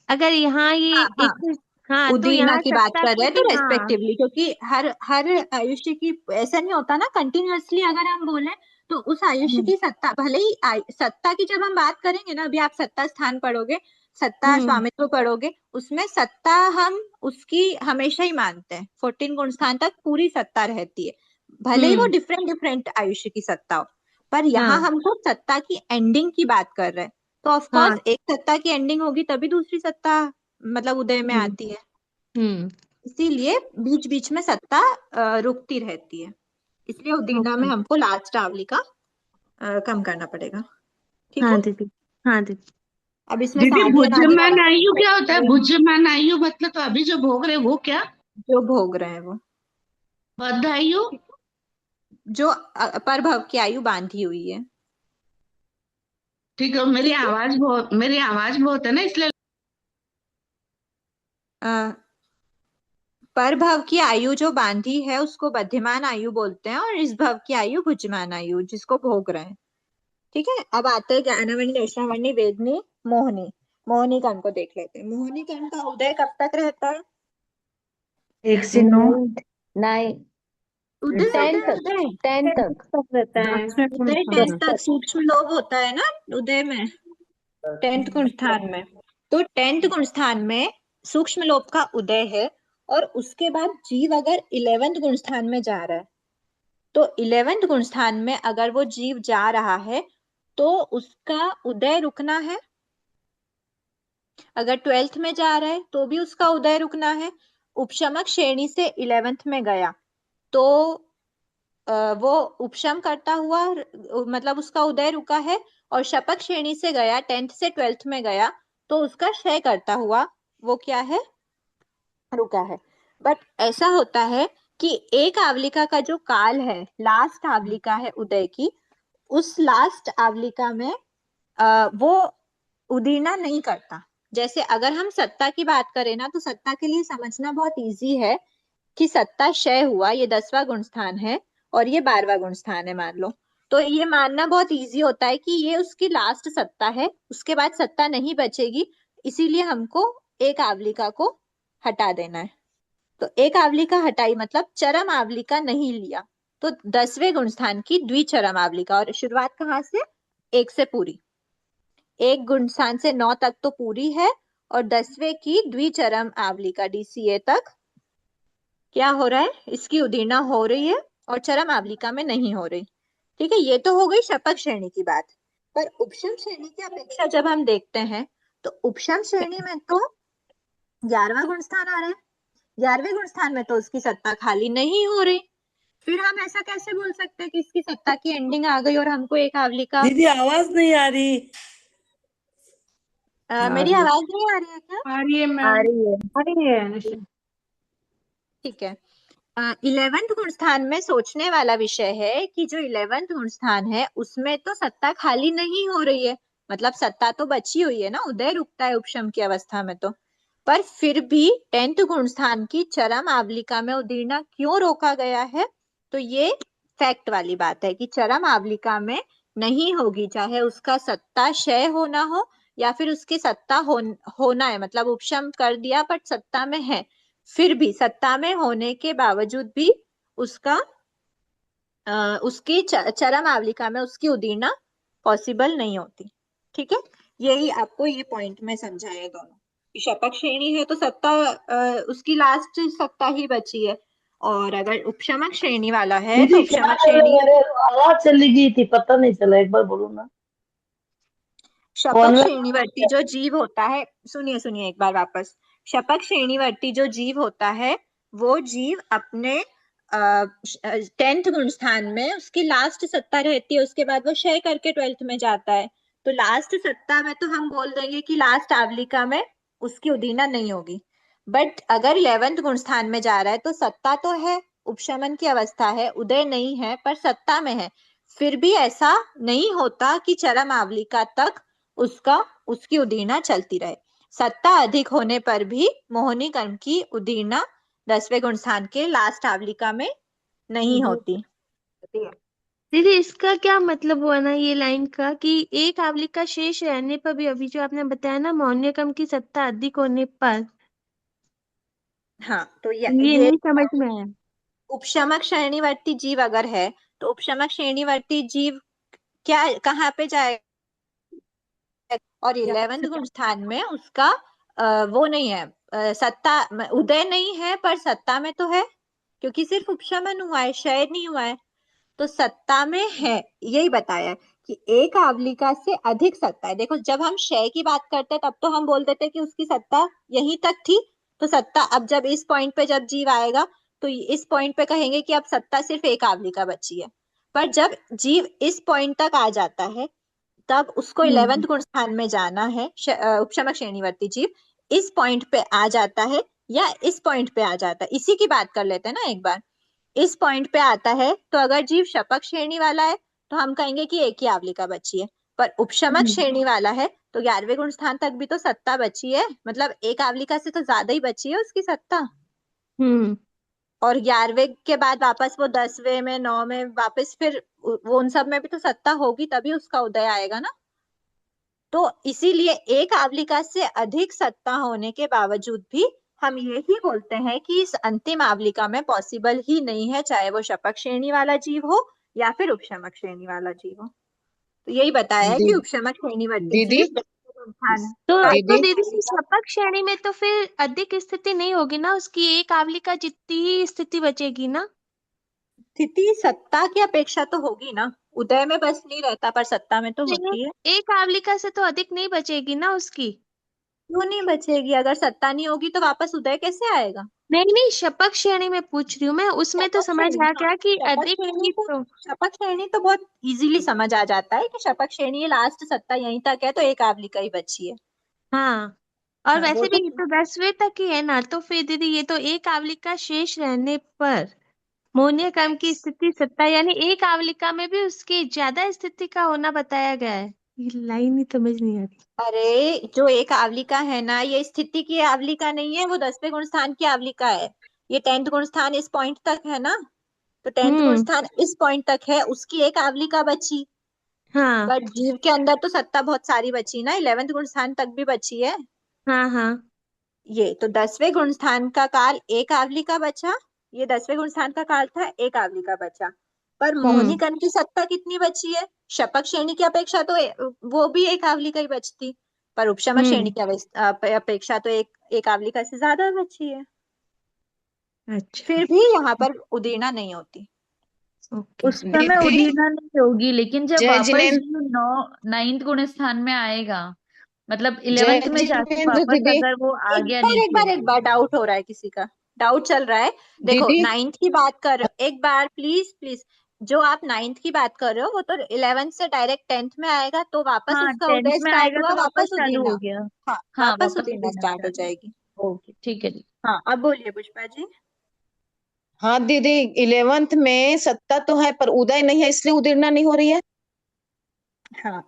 अगर यहाँ ये हाँ हाँ, एक, हाँ तो उदीर्णा यहाँ की बात सत्ता कर रहे को हैं तो भी, हाँ। रेस्पेक्टिवली, क्योंकि हर हर आयुष्य की ऐसा नहीं होता ना कंटिन्यूअसली। अगर हम बोले तो उस आयुष्य की सत्ता, भले ही सत्ता की जब हम बात करेंगे ना, अभी आप सत्ता स्थान पढ़ोगे, सत्ता स्वामित्व पढ़ोगे, उसमें सत्ता हम उसकी हमेशा ही मानते हैं, 14 गुण स्थान तक पूरी सत्ता रहती है, भले ही वो डिफरेंट डिफरेंट आयुष्य की सत्ता हो। पर यहाँ हमको सत्ता की एंडिंग की बात कर रहे हैं, तो ऑफ कोर्स एक सत्ता की एंडिंग होगी तभी दूसरी सत्ता मतलब उदय में आती है। इसीलिए बीच बीच में सत्ता रुकती रहती है, इसलिए उदीर्णा में हमको लास्ट आवलिका कम करना पड़ेगा। ठीक है। हाँ दीदी, हाँ दीदी। अब इसमें दीदी साधन आदि भुज्यमान वाला आयु क्या होता है? भुज्यमान आयु मतलब तो अभी जो भोग रहे वो क्या? जो भोग रहे हैं वो बद्ध आयु? जो परभव की आयु बांधी हुई है। ठीक है, मेरी आवाज बहुत है ना, इसलिए परभव की आयु जो बांधी है उसको बध्यमान आयु बोलते हैं, और इस भव की आयु भुज्यमान आयु, जिसको भोग रहे हैं। ठीक है। अब आते हैं ज्ञानवर्णी, दर्शनावर्णी, वेदनी, मोहनी। मोहनी कर्ण को देख लेते हैं। मोहनी कर्ण का उदय कब तक रहता है? 1 से 9 9 उदय 10 उदय तक, उदय 10 तक। रहता है। उदय 10 तक सूक्ष्म लोभ होता है ना उदय में, 10th गुण स्थान में। तो 10th गुण स्थान में सूक्ष्म लोभ का उदय है, और उसके बाद जीव अगर 11th गुण स्थान में जा रहा है, तो 11th गुण स्थान में अगर वो जीव जा रहा है तो उसका उदय रुकना है। अगर 12th में जा रहा है तो भी उसका उदय रुकना है। उपशमक श्रेणी से 11th में गया तो वो उपशम करता हुआ, मतलब उसका उदय रुका है, और शपथ श्रेणी से गया, 10th से 12th में गया तो उसका क्षय करता हुआ वो क्या है? रुका है। बट ऐसा होता है कि एक आवलिका का जो काल है, लास्ट आवलिका है उदय की, उस लास्ट आवलिका में वो उदीर्णा नहीं करता। जैसे अगर हम सत्ता की बात करें ना, तो सत्ता के लिए समझना बहुत इजी है कि सत्ता क्षय हुआ, ये 10वां गुण स्थान है और ये 12वां गुण स्थान है मान लो, तो ये मानना बहुत इजी होता है कि ये उसकी लास्ट सत्ता है, उसके बाद सत्ता नहीं बचेगी, इसीलिए हमको एक आवलिका को हटा देना है। तो एक आवलिका हटाई मतलब चरम आवलिका नहीं लिया, तो 10वें गुण स्थान की द्विचरम आवलिका। और शुरुआत कहाँ से? 1 से पूरी, 1 गुण स्थान से 9 तक तो पूरी है, और 10वें की द्विचरम आवलिका DCA तक क्या हो रहा है, इसकी उदीर्णा हो रही है और चरम आवलिका में नहीं हो रही। ठीक है, ये तो हो गई शपथ श्रेणी की बात। पर उपशम श्रेणी की अपेक्षा जब हम देखते हैं तो उपशम श्रेणी में तो 11वां गुण स्थान आ रहा है, 11वें गुण स्थान में तो उसकी सत्ता खाली नहीं हो रही, फिर हम ऐसा कैसे बोल सकते हैं कि इसकी सत्ता की एंडिंग आ गई और हमको एक आवलिका। दीदी आवाज नहीं आ रही। मेरी आवाज नहीं आ रही है क्या? आ रही है आ मैम, रही है। आ रही है अनुषा। ठीक है, 11वें गुण स्थान में सोचने वाला विषय है कि जो 11वें गुण स्थान है उसमें तो सत्ता खाली नहीं हो रही है, मतलब सत्ता तो बची हुई है ना, उदय रुकता है उपशम की अवस्था में तो, पर फिर भी 10th गुण स्थान की चरम आवलिका में उदीर्णा क्यों रोका गया है? तो ये फैक्ट वाली बात है कि चरम आवलिका में नहीं होगी, चाहे उसका सत्ता क्षय होना हो या फिर उसकी सत्ता होना है, मतलब उपशम कर दिया पर सत्ता में है, फिर भी सत्ता में होने के बावजूद भी उसका उसकी चरम आवलिका में उसकी उदीर्णा पॉसिबल नहीं होती। ठीक है, यही आपको ये पॉइंट में समझाया दोनों। शपथ श्रेणी है तो सत्ता उसकी लास्ट सत्ता ही बची है, और अगर उपशमक श्रेणी वाला है तो दीदी उपशमक क्या श्रेणी, मेरे आवाज चली गई थी, पता नहीं चला, एक बार बोलो ना। शपथ श्रेणीवर्ती जो जीव होता है, सुनिए सुनिए एक बार वापस, शपथ श्रेणीवर्ती जो जीव होता है वो जीव अपने 10th गुण स्थान में उसकी लास्ट सत्ता रहती है, उसके बाद वो क्षय करके 12th में जाता है, तो लास्ट सत्ता में तो हम बोल देंगे कि लास्ट आवलिका में उसकी उदीर्णा नहीं होगी। बट अगर 11th गुण स्थान में जा रहा है तो सत्ता तो है, उपशमन की अवस्था है, उदय नहीं है पर सत्ता में है, फिर भी ऐसा नहीं होता कि चरम आवलिका तक उसकी उदीर्णा चलती रहे। सत्ता अधिक होने पर भी मोहिनी कर्म की उदीर्णा 10वें गुण स्थान के लास्ट आवलिका में नहीं होती। दीदी इसका क्या मतलब हुआ ना ये लाइन का कि एक आवलिका शेष रहने पर भी, अभी जो आपने बताया ना मौन्यकम की सत्ता अधिक होने पर, हाँ तो ये ये नहीं समझ में आया। उपशमक श्रेणीवर्ती जीव अगर है तो उपशमक श्रेणीवर्ती जीव क्या कहाँ पे जाएगा, और 11th गुण स्थान में उसका वो नहीं है, सत्ता उदय नहीं है पर सत्ता में तो है, क्योंकि सिर्फ उपशमन हुआ है, क्षय नहीं हुआ है, तो सत्ता में है। यही बताया कि एक आवलिका से अधिक सत्ता है। देखो जब हम क्षय की बात करते हैं तब तो हम बोल देते कि उसकी सत्ता यहीं तक थी, तो सत्ता अब जब इस पॉइंट पे जब जीव आएगा तो इस पॉइंट पे कहेंगे कि अब सत्ता सिर्फ एक आवलिका बची है, पर जब जीव इस पॉइंट तक आ जाता है तब उसको 11th गुण स्थान में जाना है, उपशमक श्रेणीवर्ती जीव इस पॉइंट पे आ जाता है या इस पॉइंट पे आ जाता है, इसी की बात कर लेते हैं ना एक बार, इस पॉइंट पे आता है तो अगर जीव शपक श्रेणी वाला है तो हम कहेंगे कि एक ही आवलिका बची है, पर उपशमक श्रेणी वाला है तो 11वें गुण स्थान तक भी तो सत्ता बची है, मतलब एक आवलिका से तो ज्यादा ही बची है उसकी सत्ता, और 11वें के बाद वापस वो 10वें में 9 में वापस फिर वो उन सब में भी तो सत्ता होगी तभी उसका उदय आएगा ना, तो इसीलिए एक आवलिका से अधिक सत्ता होने के बावजूद भी हम यही बोलते हैं कि इस अंतिम आवलिका में पॉसिबल ही नहीं है, चाहे वो शपक श्रेणी वाला जीव हो या फिर उपशमक श्रेणी वाला जीव हो। तो यही बताया है कि उपशमक श्रेणीवर्ती दीदी जीव तो दीदी दीदी शपथ श्रेणी में तो फिर अधिक स्थिति नहीं होगी ना, उसकी एक आवलिका जितनी ही स्थिति बचेगी ना। स्थिति सत्ता की अपेक्षा तो होगी ना, उदय में बस नहीं रहता पर सत्ता में तो तो होती है। एक आवलिका से तो अधिक नहीं बचेगी ना उसकी। क्यों नहीं बचेगी, अगर सत्ता नहीं होगी तो वापस उदय कैसे आएगा? नहीं नहीं, शपथ श्रेणी में पूछ रही हूँ मैं, उसमें तो शपथ समझ श्रेणी, आ हाँ, गया कि शपथ अधिक श्रेणी की तो तो। शपथ श्रेणी तो बहुत इजीली समझ आ जाता है कि शपथ श्रेणी लास्ट सत्ता यहीं तक है तो एक आवलिका ही बची है। हाँ, और हाँ वो वैसे भी तो ये तो 10वें तक ही है ना, तो फिर दीदी ये तो एक आवलिका शेष रहने पर मोहनीय क्रम की स्थिति सत्ता, यानी एक आवलिका में भी उसकी ज्यादा स्थिति का होना बताया गया है। ये लाइन ही समझ नहीं आ रही। अरे जो एक आवलिका है ना, ये स्थिति की आवलिका नहीं है, वो 10वें गुण स्थान की आवलिका है। ये 10th गुण स्थान इस पॉइंट तक है ना, तो 10th गुण स्थान इस पॉइंट तक है, उसकी एक आवलिका बची। हाँ बट जीव के अंदर तो सत्ता बहुत सारी बची ना, 11th गुण स्थान तक भी बची है। हाँ हाँ ये तो 10वें गुण स्थान का काल एक आवलिका बचा, ये 10वें गुण स्थान का काल था, एक आवलिका बचा। पर मोहिनी कण की सत्ता कितनी बची है? शपक श्रेणी की अपेक्षा तो वो भी एक आवलिका ही बचती, पर उपशमक श्रेणी की अपेक्षा तो एक आवलिका से ज्यादा बची है। अच्छा फिर भी यहाँ पर उदीर्णा नहीं होती। उस समय दीदी उदीर्णा नहीं होगी, लेकिन जब जय वापस जिनेन्द्र जो 9th गुण स्थान में आएगा, मतलब जय 11th में जाके जिनेन्द्र वापस दीदी अगर वो आ गया एक बार डाउट हो रहा है, किसी का डाउट चल रहा है। देखो दीदी 9th की बात कर रहे हो, एक बार प्लीज प्लीज, जो आप 9th की बात कर रहे हो वो तो 11th से डायरेक्ट 10th में आएगा, तो वापस हाँ उसका 10th उदय में स्टार्ट आएगा हुआ, तो वापस वापस चालू उदीर्णा। हो गया। हाँ, हाँ वापस वापस उदीर्णा उदीर्णा स्टार्ट हो स्टार्ट जाएगी। ओके ठीक है जी। हाँ, अब बोलिए पुष्पा जी। हाँ दीदी 11th में सत्ता तो है पर उदय नहीं है, इसलिए उदीर्णा नहीं हो रही है। हाँ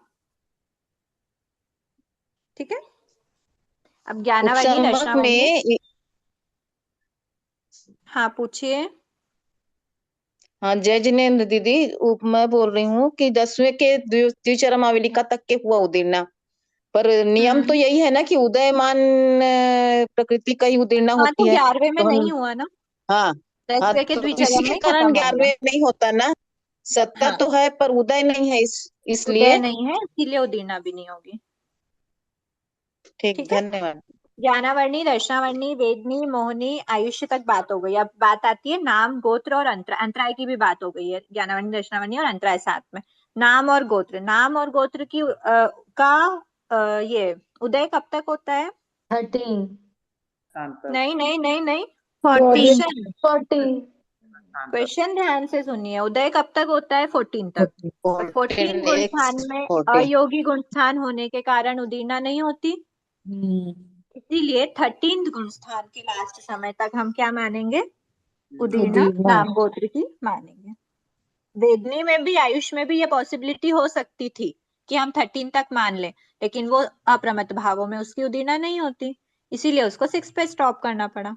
ठीक है। अब ज्ञानावर्णी उपसंबक दर्शनावर्णी, में हाँ पूछिए। हाँ जय जिनेन्द्र दीदी, मैं बोल रही हूँ कि 10वें के द्विचरम आवलिका तक के हुआ उदीर्णा, पर नियम तो यही है ना कि उदयमान प्रकृति का ही उदीर्णा हाँ, होती तो है, 11वें में तो हम नहीं हुआ ना, हाँ हाँ 10वें के तो इसी द्विचरम के में कारण खत्म हो गया। 11वें नहीं होता ना, सत्ता हाँ, तो है पर उदय नहीं है, उदय इसलिए नहीं है, इसीलिए उदीर्णा भी नहीं होगी। ठीक, ठीक है। धन्यवाद। ज्ञानावर्णी, दर्शनावर्णी, वेदनी, मोहनी, आयुष्य तक बात हो गई। अब बात आती है नाम, गोत्र और अंतराय की भी बात हो गई है। ज्ञानावर्णी, दर्शनावर्णी और अंतराय साथ में। नाम और गोत्र, नाम और गोत्र की ये उदय कब तक होता है? 13 नहीं नहीं नहीं नहीं, 40 क्वेश्चन क्वेश्चन ध्यान से सुनिए। उदय कब तक होता है? 14 तक। और 14 14 गुण x स्थान में 14 अयोगी गुण स्थान होने के कारण उदीर्णा नहीं होती, इसीलिए 13th गुण स्थान के लास्ट समय तक हम क्या मानेंगे? उदीर्णा नाम गोत्र की मानेंगे। वेदनी में भी, आयुष में भी ये पॉसिबिलिटी हो सकती थी कि हम 13 तक मान लें, लेकिन वो अप्रमत्त भावों में उसकी उदीर्णा नहीं होती, इसीलिए उसको 6 पे स्टॉप करना पड़ा।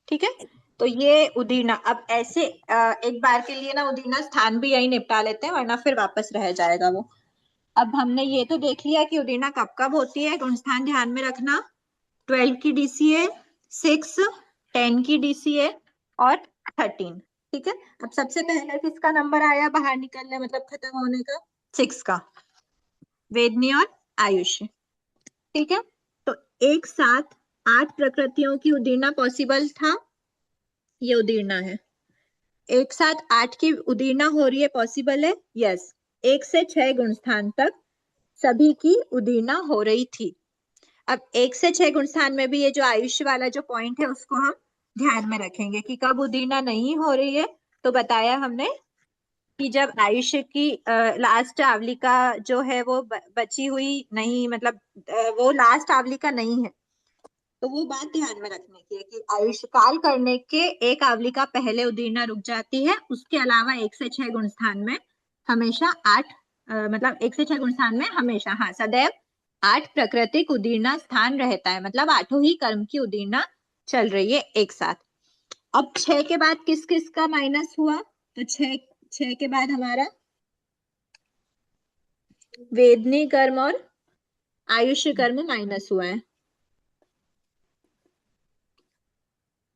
ठीक है, तो ये उदीर्णा। अब ऐसे एक बार के लिए ना उदीर्णा स्थान भी यही निपटा लेते हैं, वरना फिर वापस रह जाएगा वो। अब हमने ये तो देख लिया कि उदीर्णा कब कब होती है, गुण स्थान ध्यान में रखना। 12 की डीसीए, 6, 10 की डीसीए और 13। ठीक है, अब सबसे पहले किसका नंबर आया बाहर निकलने, मतलब खत्म होने का? 6 का, वेदनी और आयुष। ठीक है, तो एक साथ 8 प्रकृतियों की उदीर्णा पॉसिबल था, ये उदीर्णा है। एक साथ 8 की उदीर्णा हो रही है, पॉसिबल है, यस। 1 से 6 गुण स्थान तक सभी की उदीर्णा हो रही थी। अब 1 से 6 गुण स्थान में भी ये जो आयुष्य वाला जो पॉइंट है उसको हम ध्यान में रखेंगे कि कब उदीर्णा नहीं हो रही है। तो बताया हमने कि जब आयुष्य की लास्ट आवलिका जो है वो बची हुई नहीं, मतलब वो लास्ट आवलिका नहीं है, तो वो बात ध्यान में रखने की है कि आयुष्य काल करने के एक आवलिका पहले उदीर्णा रुक जाती है। उसके अलावा 1 से 6 गुण स्थान में हमेशा 8 मतलब 1 से 6 गुण स्थान में हमेशा, हाँ, सदैव 8 प्राकृतिक उदीर्णा स्थान रहता है, मतलब 8 ही कर्म की उदीर्णा चल रही है एक साथ। अब 6 के बाद किस किस का माइनस हुआ? तो 6 के बाद हमारा वेदनी कर्म और आयुष्य कर्म माइनस हुआ है।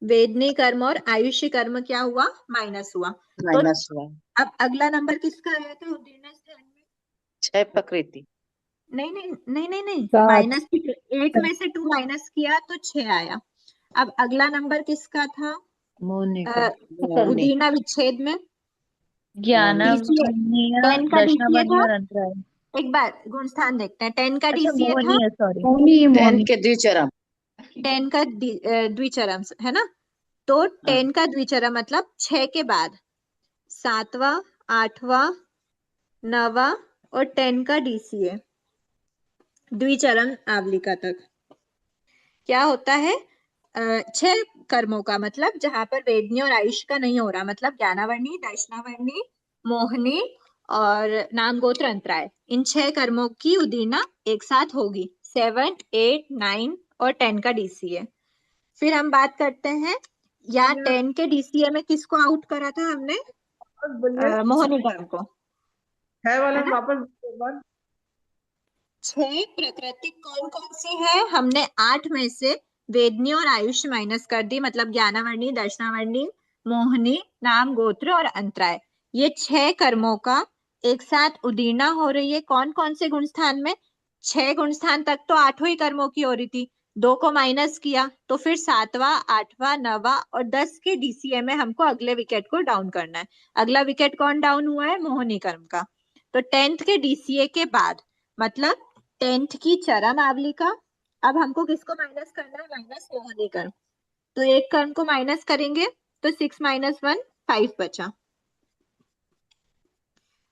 वेदनी कर्म और आयुष्य कर्म क्या हुआ? माइनस हुआ। तो माइनस हुआ। अब अगला नंबर किसका आया था उदीर्णा स्थान में? 6 प्रकृति। नहीं नहीं नहीं नहीं नहीं, माइनस 8 में से 2 माइनस किया तो 6 आया। अब अगला नंबर किसका था? उदीर्णा विच्छेद में ज्ञानावर्णीय, 10 का डीसीए दर्शनावर्णीय था। और अंतराय। एक बार गुण स्थान देखते हैं। 10 का अच्छा डीसीए था, मोहनीय, सॉरी 10 के द्विचरम, 10 का द्विचरम है ना, तो 10 का द्विचरम मतलब 6 के बाद 7वां, 8वां, 9वां और 10 का डीसीए, द्विचरम आवलिका तक क्या होता है? 6 कर्मों का, मतलब जहां पर वेदनी और आयुष का नहीं हो रहा, मतलब ज्ञानावर्णी, दर्शनावर्णी, मोहनी और नाम गोत्र अंतराय, इन 6 कर्मों की उदीर्णा एक साथ होगी। 7, 8, 9 और 10 का डीसीए। फिर हम बात करते हैं, या 10 के डीसीए में किसको आउट करा था हमने? मोहनी कर्म को। 6 वाले है में ना? वापस एक बार। 6 प्रकृति कौन कौन सी है? हमने 8 में से वेदनी और आयुष माइनस कर दी, मतलब ज्ञानावर्णी, दर्शनावर्णी, मोहनी, नाम, गोत्र और अंतराय। ये 6 कर्मों का एक साथ उदीर्णा हो रही है। कौन कौन से गुण स्थान में? 6 गुण स्थान तक तो 8 ही कर्मों की हो रही थी, 2 को माइनस किया तो फिर 7वां, 8वां, 9वां और 10 के डीसीए में हमको अगले विकेट को डाउन करना है। अगला विकेट कौन डाउन हुआ है? मोहनी कर्म का। तो 10th के डीसीए के बाद, मतलब 10th की चरम आवलिका। अब हमको किसको माइनस करना है? माइनस मोहनी कर्म। तो एक कर्म को माइनस करेंगे तो 6 - 1 5 बचा,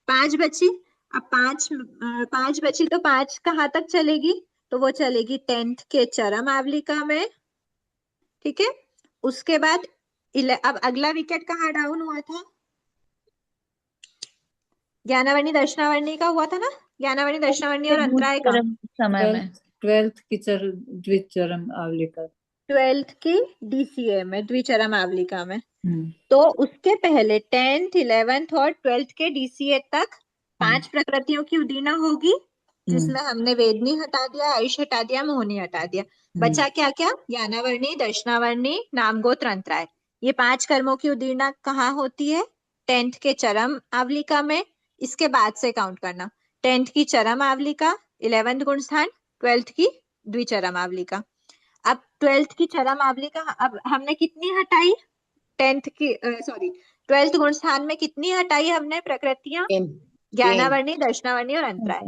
5 बची। अब 5 बची तो 5 कहाँ तक चलेगी? तो वो चलेगी 10th के चरम आवलिका में, ठीक है। उसके बाद अब अगला विकेट कहाँ डाउन हुआ था? ज्ञानावर्णी दर्शनावर्णी का हुआ था ना, ज्ञानावर्णी दर्शनावर्णी और अंतराय का। समय में 12th की द्विचरम आवलिका। 12th की डीसीए में, द्विचरम आवलिका में। तो उसके पहले 10th, 11th और 12th के डीसीए तक 5 प्रकृतियों की उदीर्णा होगी, जिसमें हमने वेदनी हटा दिया, आयुष हटा दिया, मोहनी हटा दिया। बचा क्या क्या? ज्ञानावर्णी, दर्शनावर्णी, नाम, गोत्र, अंतराय। ये 5 कर्मों की उदीर्णा कहाँ होती है? 10th के चरम आवलिका में। इसके बाद से काउंट करना, 10th की चरम आवलिका, 11th गुण स्थान, 12th की द्विचरम आवलिका। अब 12th की चरम आवलिका अब हमने कितनी हटाई? 12th गुण स्थान में कितनी हटाई हमने प्रकृतियां? ज्ञानावर्णी, दर्शनावर्णी और अंतराय।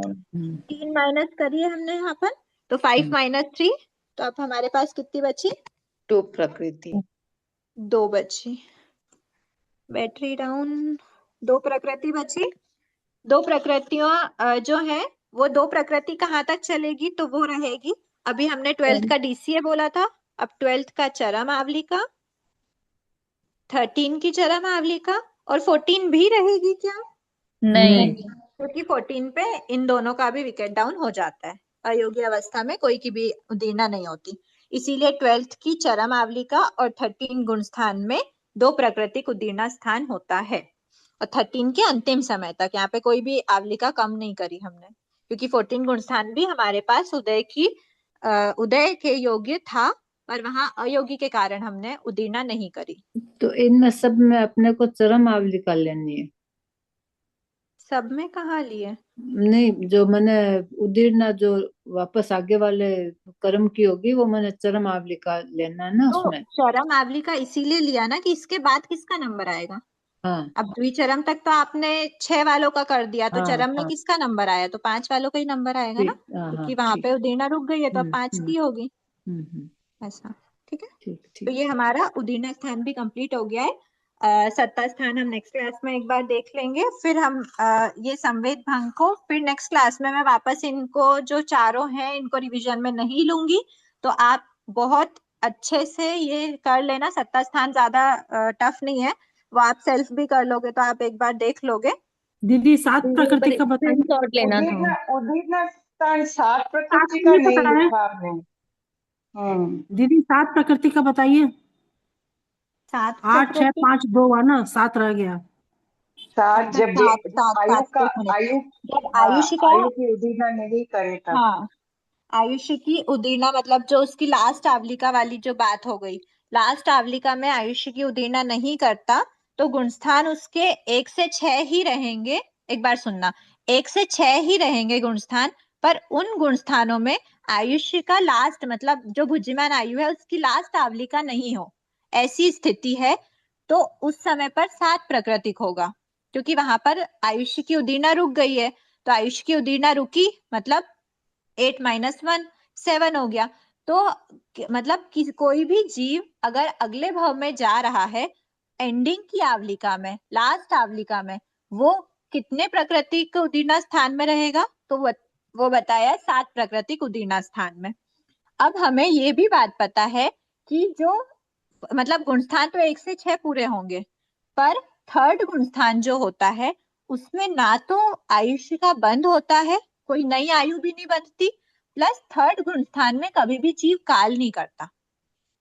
3 माइनस करिए हमने यहाँ पर, तो 5 - 3, तो अब हमारे पास कितनी बची? 2 प्रकृति। 2 बची। Battery down. 2 प्रकृति बची। 2 प्रकृतियां जो है वो 2 प्रकृति कहाँ तक चलेगी? तो वो रहेगी, अभी हमने 12th का डीसीए बोला था, अब 12th का चरम आवलिका, 13 की चरम आवलिका और 14 भी रहेगी क्या? नहीं। क्योंकि 14 पे इन दोनों का भी विकेट डाउन हो जाता है, अयोग्य अवस्था में कोई की भी उदीर्णा नहीं होती। इसीलिए 12th की चरम आवलिका और 13 गुण स्थान में 2 प्राकृतिक उदीर्णा स्थान होता है। और 13 के अंतिम समय तक, यहाँ पे कोई भी आवलिका कम नहीं करी हमने, क्योंकि 14 गुण स्थान भी हमारे पास उदय के योग्य था, पर वहां अयोग्य के कारण हमने उदीर्णा नहीं करी। तो इनमें सब में अपने को चरम आवलिका लेनी है। सब में कहाँ लिए? नहीं, जो मैंने उदीर्णा जो वापस आगे वाले कर्म की होगी वो मैंने चरम आवलिका लेना है ना तो उसमें। चरम आवलिका इसीलिए लिया ना कि इसके बाद किसका नंबर आएगा। हाँ अब द्विचरम तक तो आपने 6 वालों का कर दिया, तो हाँ चरम में हाँ किसका नंबर आया? तो 5 वालों का ही नंबर आएगा ना, ठीक। हाँ क्योंकि हाँ वहां ठीक। पे उदीर्णा रुक गई है, तो अब 5 की होगी। हम्म। ऐसा, ठीक है। ठीक तो ठीक। ये हमारा उदीर्णा स्थान भी कंप्लीट हो गया है। सत्ता स्थान हम नेक्स्ट क्लास में एक बार देख लेंगे। फिर हम ये संवेद भंग को फिर नेक्स्ट क्लास में मैं वापस इनको जो चारों हैं इनको रिवीजन में नहीं लूंगी, तो आप बहुत अच्छे से ये कर लेना। सत्ता स्थान ज्यादा टफ नहीं है, वो आप सेल्फ भी कर लोगे, तो आप एक बार देख लोगे। दीदी 7 प्रकृति का बताइए। स्क्रीनशॉट लेना था। उदीर्णा स्थान 7 आप प्रकृति का ये नहीं बताएं लिखा आपने। दीदी, 7 प्रकृति का बताइए। 7 8, 6, प्रकृति। 5, 2 हुआ ना, 7 रह गया। 7 अच्छा, जब 7 आयु का एक मिनट। आयु जब हाँ आयुष का, आयु की उदीर्णा नहीं करे तब। हाँ, आयुष्य की उदीर्णा मतलब जो उसकी लास्ट आवलिका वाली जो बात हो गई, लास्ट आवलिका में आयुष्य की उदीर्णा नहीं करता, तो गुणस्थान उसके 1 से 6 ही रहेंगे। एक बार सुनना, 1 से 6 ही रहेंगे गुणस्थान, पर उन गुणस्थानों में आयुष्य का लास्ट मतलब जो भुज्यमान आयु है उसकी लास्ट आवलिका नहीं हो, ऐसी स्थिति है, तो उस समय पर 7 प्राकृतिक होगा, क्योंकि वहां पर आयुष्य की उदीर्णा रुक गई है। तो आयुष्य की उदीर्णा रुकी मतलब 8 - 1 7 हो गया। तो मतलब कोई भी जीव अगर अगले भाव में जा रहा है, एंडिंग की आवलिका में, लास्ट आवलिका में, वो कितने प्राकृतिक उदीर्णा स्थान में रहेगा? तो वो बताया 7 प्राकृतिक उदीर्णा स्थान में। अब हमें ये भी बात पता है कि जो मतलब गुणस्थान तो 1 से 6 पूरे होंगे, पर थर्ड गुणस्थान जो होता है उसमें ना तो आयुष्य का बंध होता है कोई नई आयु भी नहीं बनती, प्लस थर्ड गुण स्थान में कभी भी जीव काल नहीं करता।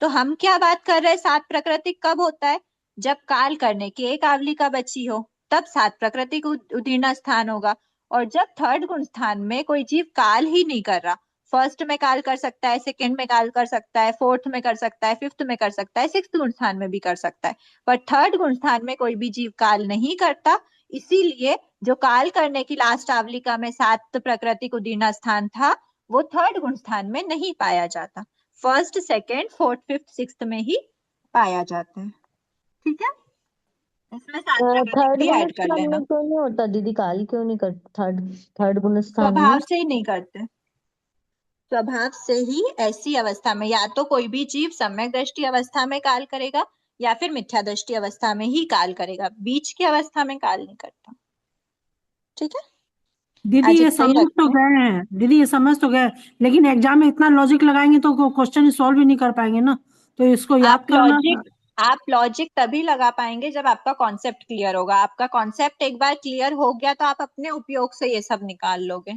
तो हम क्या बात कर रहे हैं, सात प्राकृतिक कब होता है? जब काल करने की एक आवलिका बची हो, तब सात प्राकृतिक उदीर्ण स्थान होगा। और जब थर्ड गुण स्थान में कोई जीव काल ही नहीं कर रहा, फर्स्ट में काल कर सकता है, सेकंड में काल कर सकता है, फोर्थ में कर सकता है, फिफ्थ में कर सकता है, सिक्स्थ गुण स्थान में भी कर सकता है, पर थर्ड गुण स्थान में कोई भी जीव काल नहीं करता। इसीलिए जो काल करने की लास्ट आवलिका में सात प्राकृतिक उदीर्ण स्थान था, वो थर्ड गुण स्थान में नहीं पाया जाता, first, second, fourth, fifth, sixth में ही पाया जाता है। ठीक है, इसमें सात प्राकृतिक थर्ड भी गुण ऐड कर स्थान लेना। में क्यों नहीं होता दीदी? काल क्यों नहीं कर थर्ड गुण स्थान स्वभाव में? से ही नहीं करते, स्वभाव से ही ऐसी अवस्था में या तो कोई भी जीव सम्यक दृष्टि अवस्था में काल करेगा या फिर मिथ्या दृष्टि अवस्था में ही काल करेगा, बीच की अवस्था में काल नहीं करता। ठीक है, दीदी आज ये इतना ही समझ रखते तो हैं। गए हैं, दीदी ये समझ तो गए, लेकिन एग्जाम में इतना लॉजिक लगाएंगे तो क्वेश्चन सॉल्व ही नहीं कर पाएंगे ना, तो इसको याद करना। आप लॉजिक तभी लगा पाएंगे जब आपका कॉन्सेप्ट क्लियर होगा। आपका कॉन्सेप्ट एक बार क्लियर हो गया तो आप अपने उपयोग से ये सब निकाल लोगे।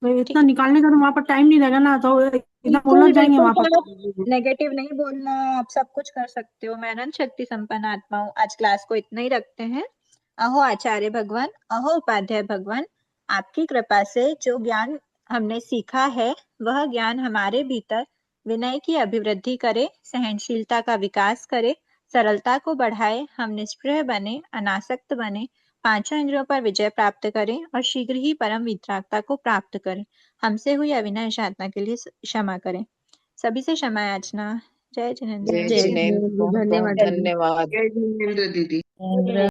तो इतना निकालने का तो वहां पर टाइम नहीं रहेगा ना, तो एकदम उलझ जाएंगे वहां पर। नेगेटिव नहीं बोलना है, आप सब कुछ कर सकते हो। मैं अनंत शक्ति संपन्न आत्मा हूँ। आज क्लास को इतना ही रखते हैं। अहो आचार्य भगवान, अहो उपाध्याय भगवान, आपकी कृपा से जो ज्ञान हमने सीखा है वह ज्ञान हमारे भीतर विनय की अभिवृद्धि करे, सहनशीलता का विकास करे, सरलता को बढ़ाए, हम निष्क्रिय बने, अनासक्त बने, पांचों इंद्रियों पर विजय प्राप्त करें और शीघ्र ही परम वितरागता को प्राप्त करें। हमसे हुई अविनय साधना के लिए क्षमा करें। सभी से क्षमा याचना। जय जिनेन्द्र। जय जिनेंद्र, बहुत बहुत धन्यवाद दीदी। धन्यवाद। जय जिनेंद्र दीदी।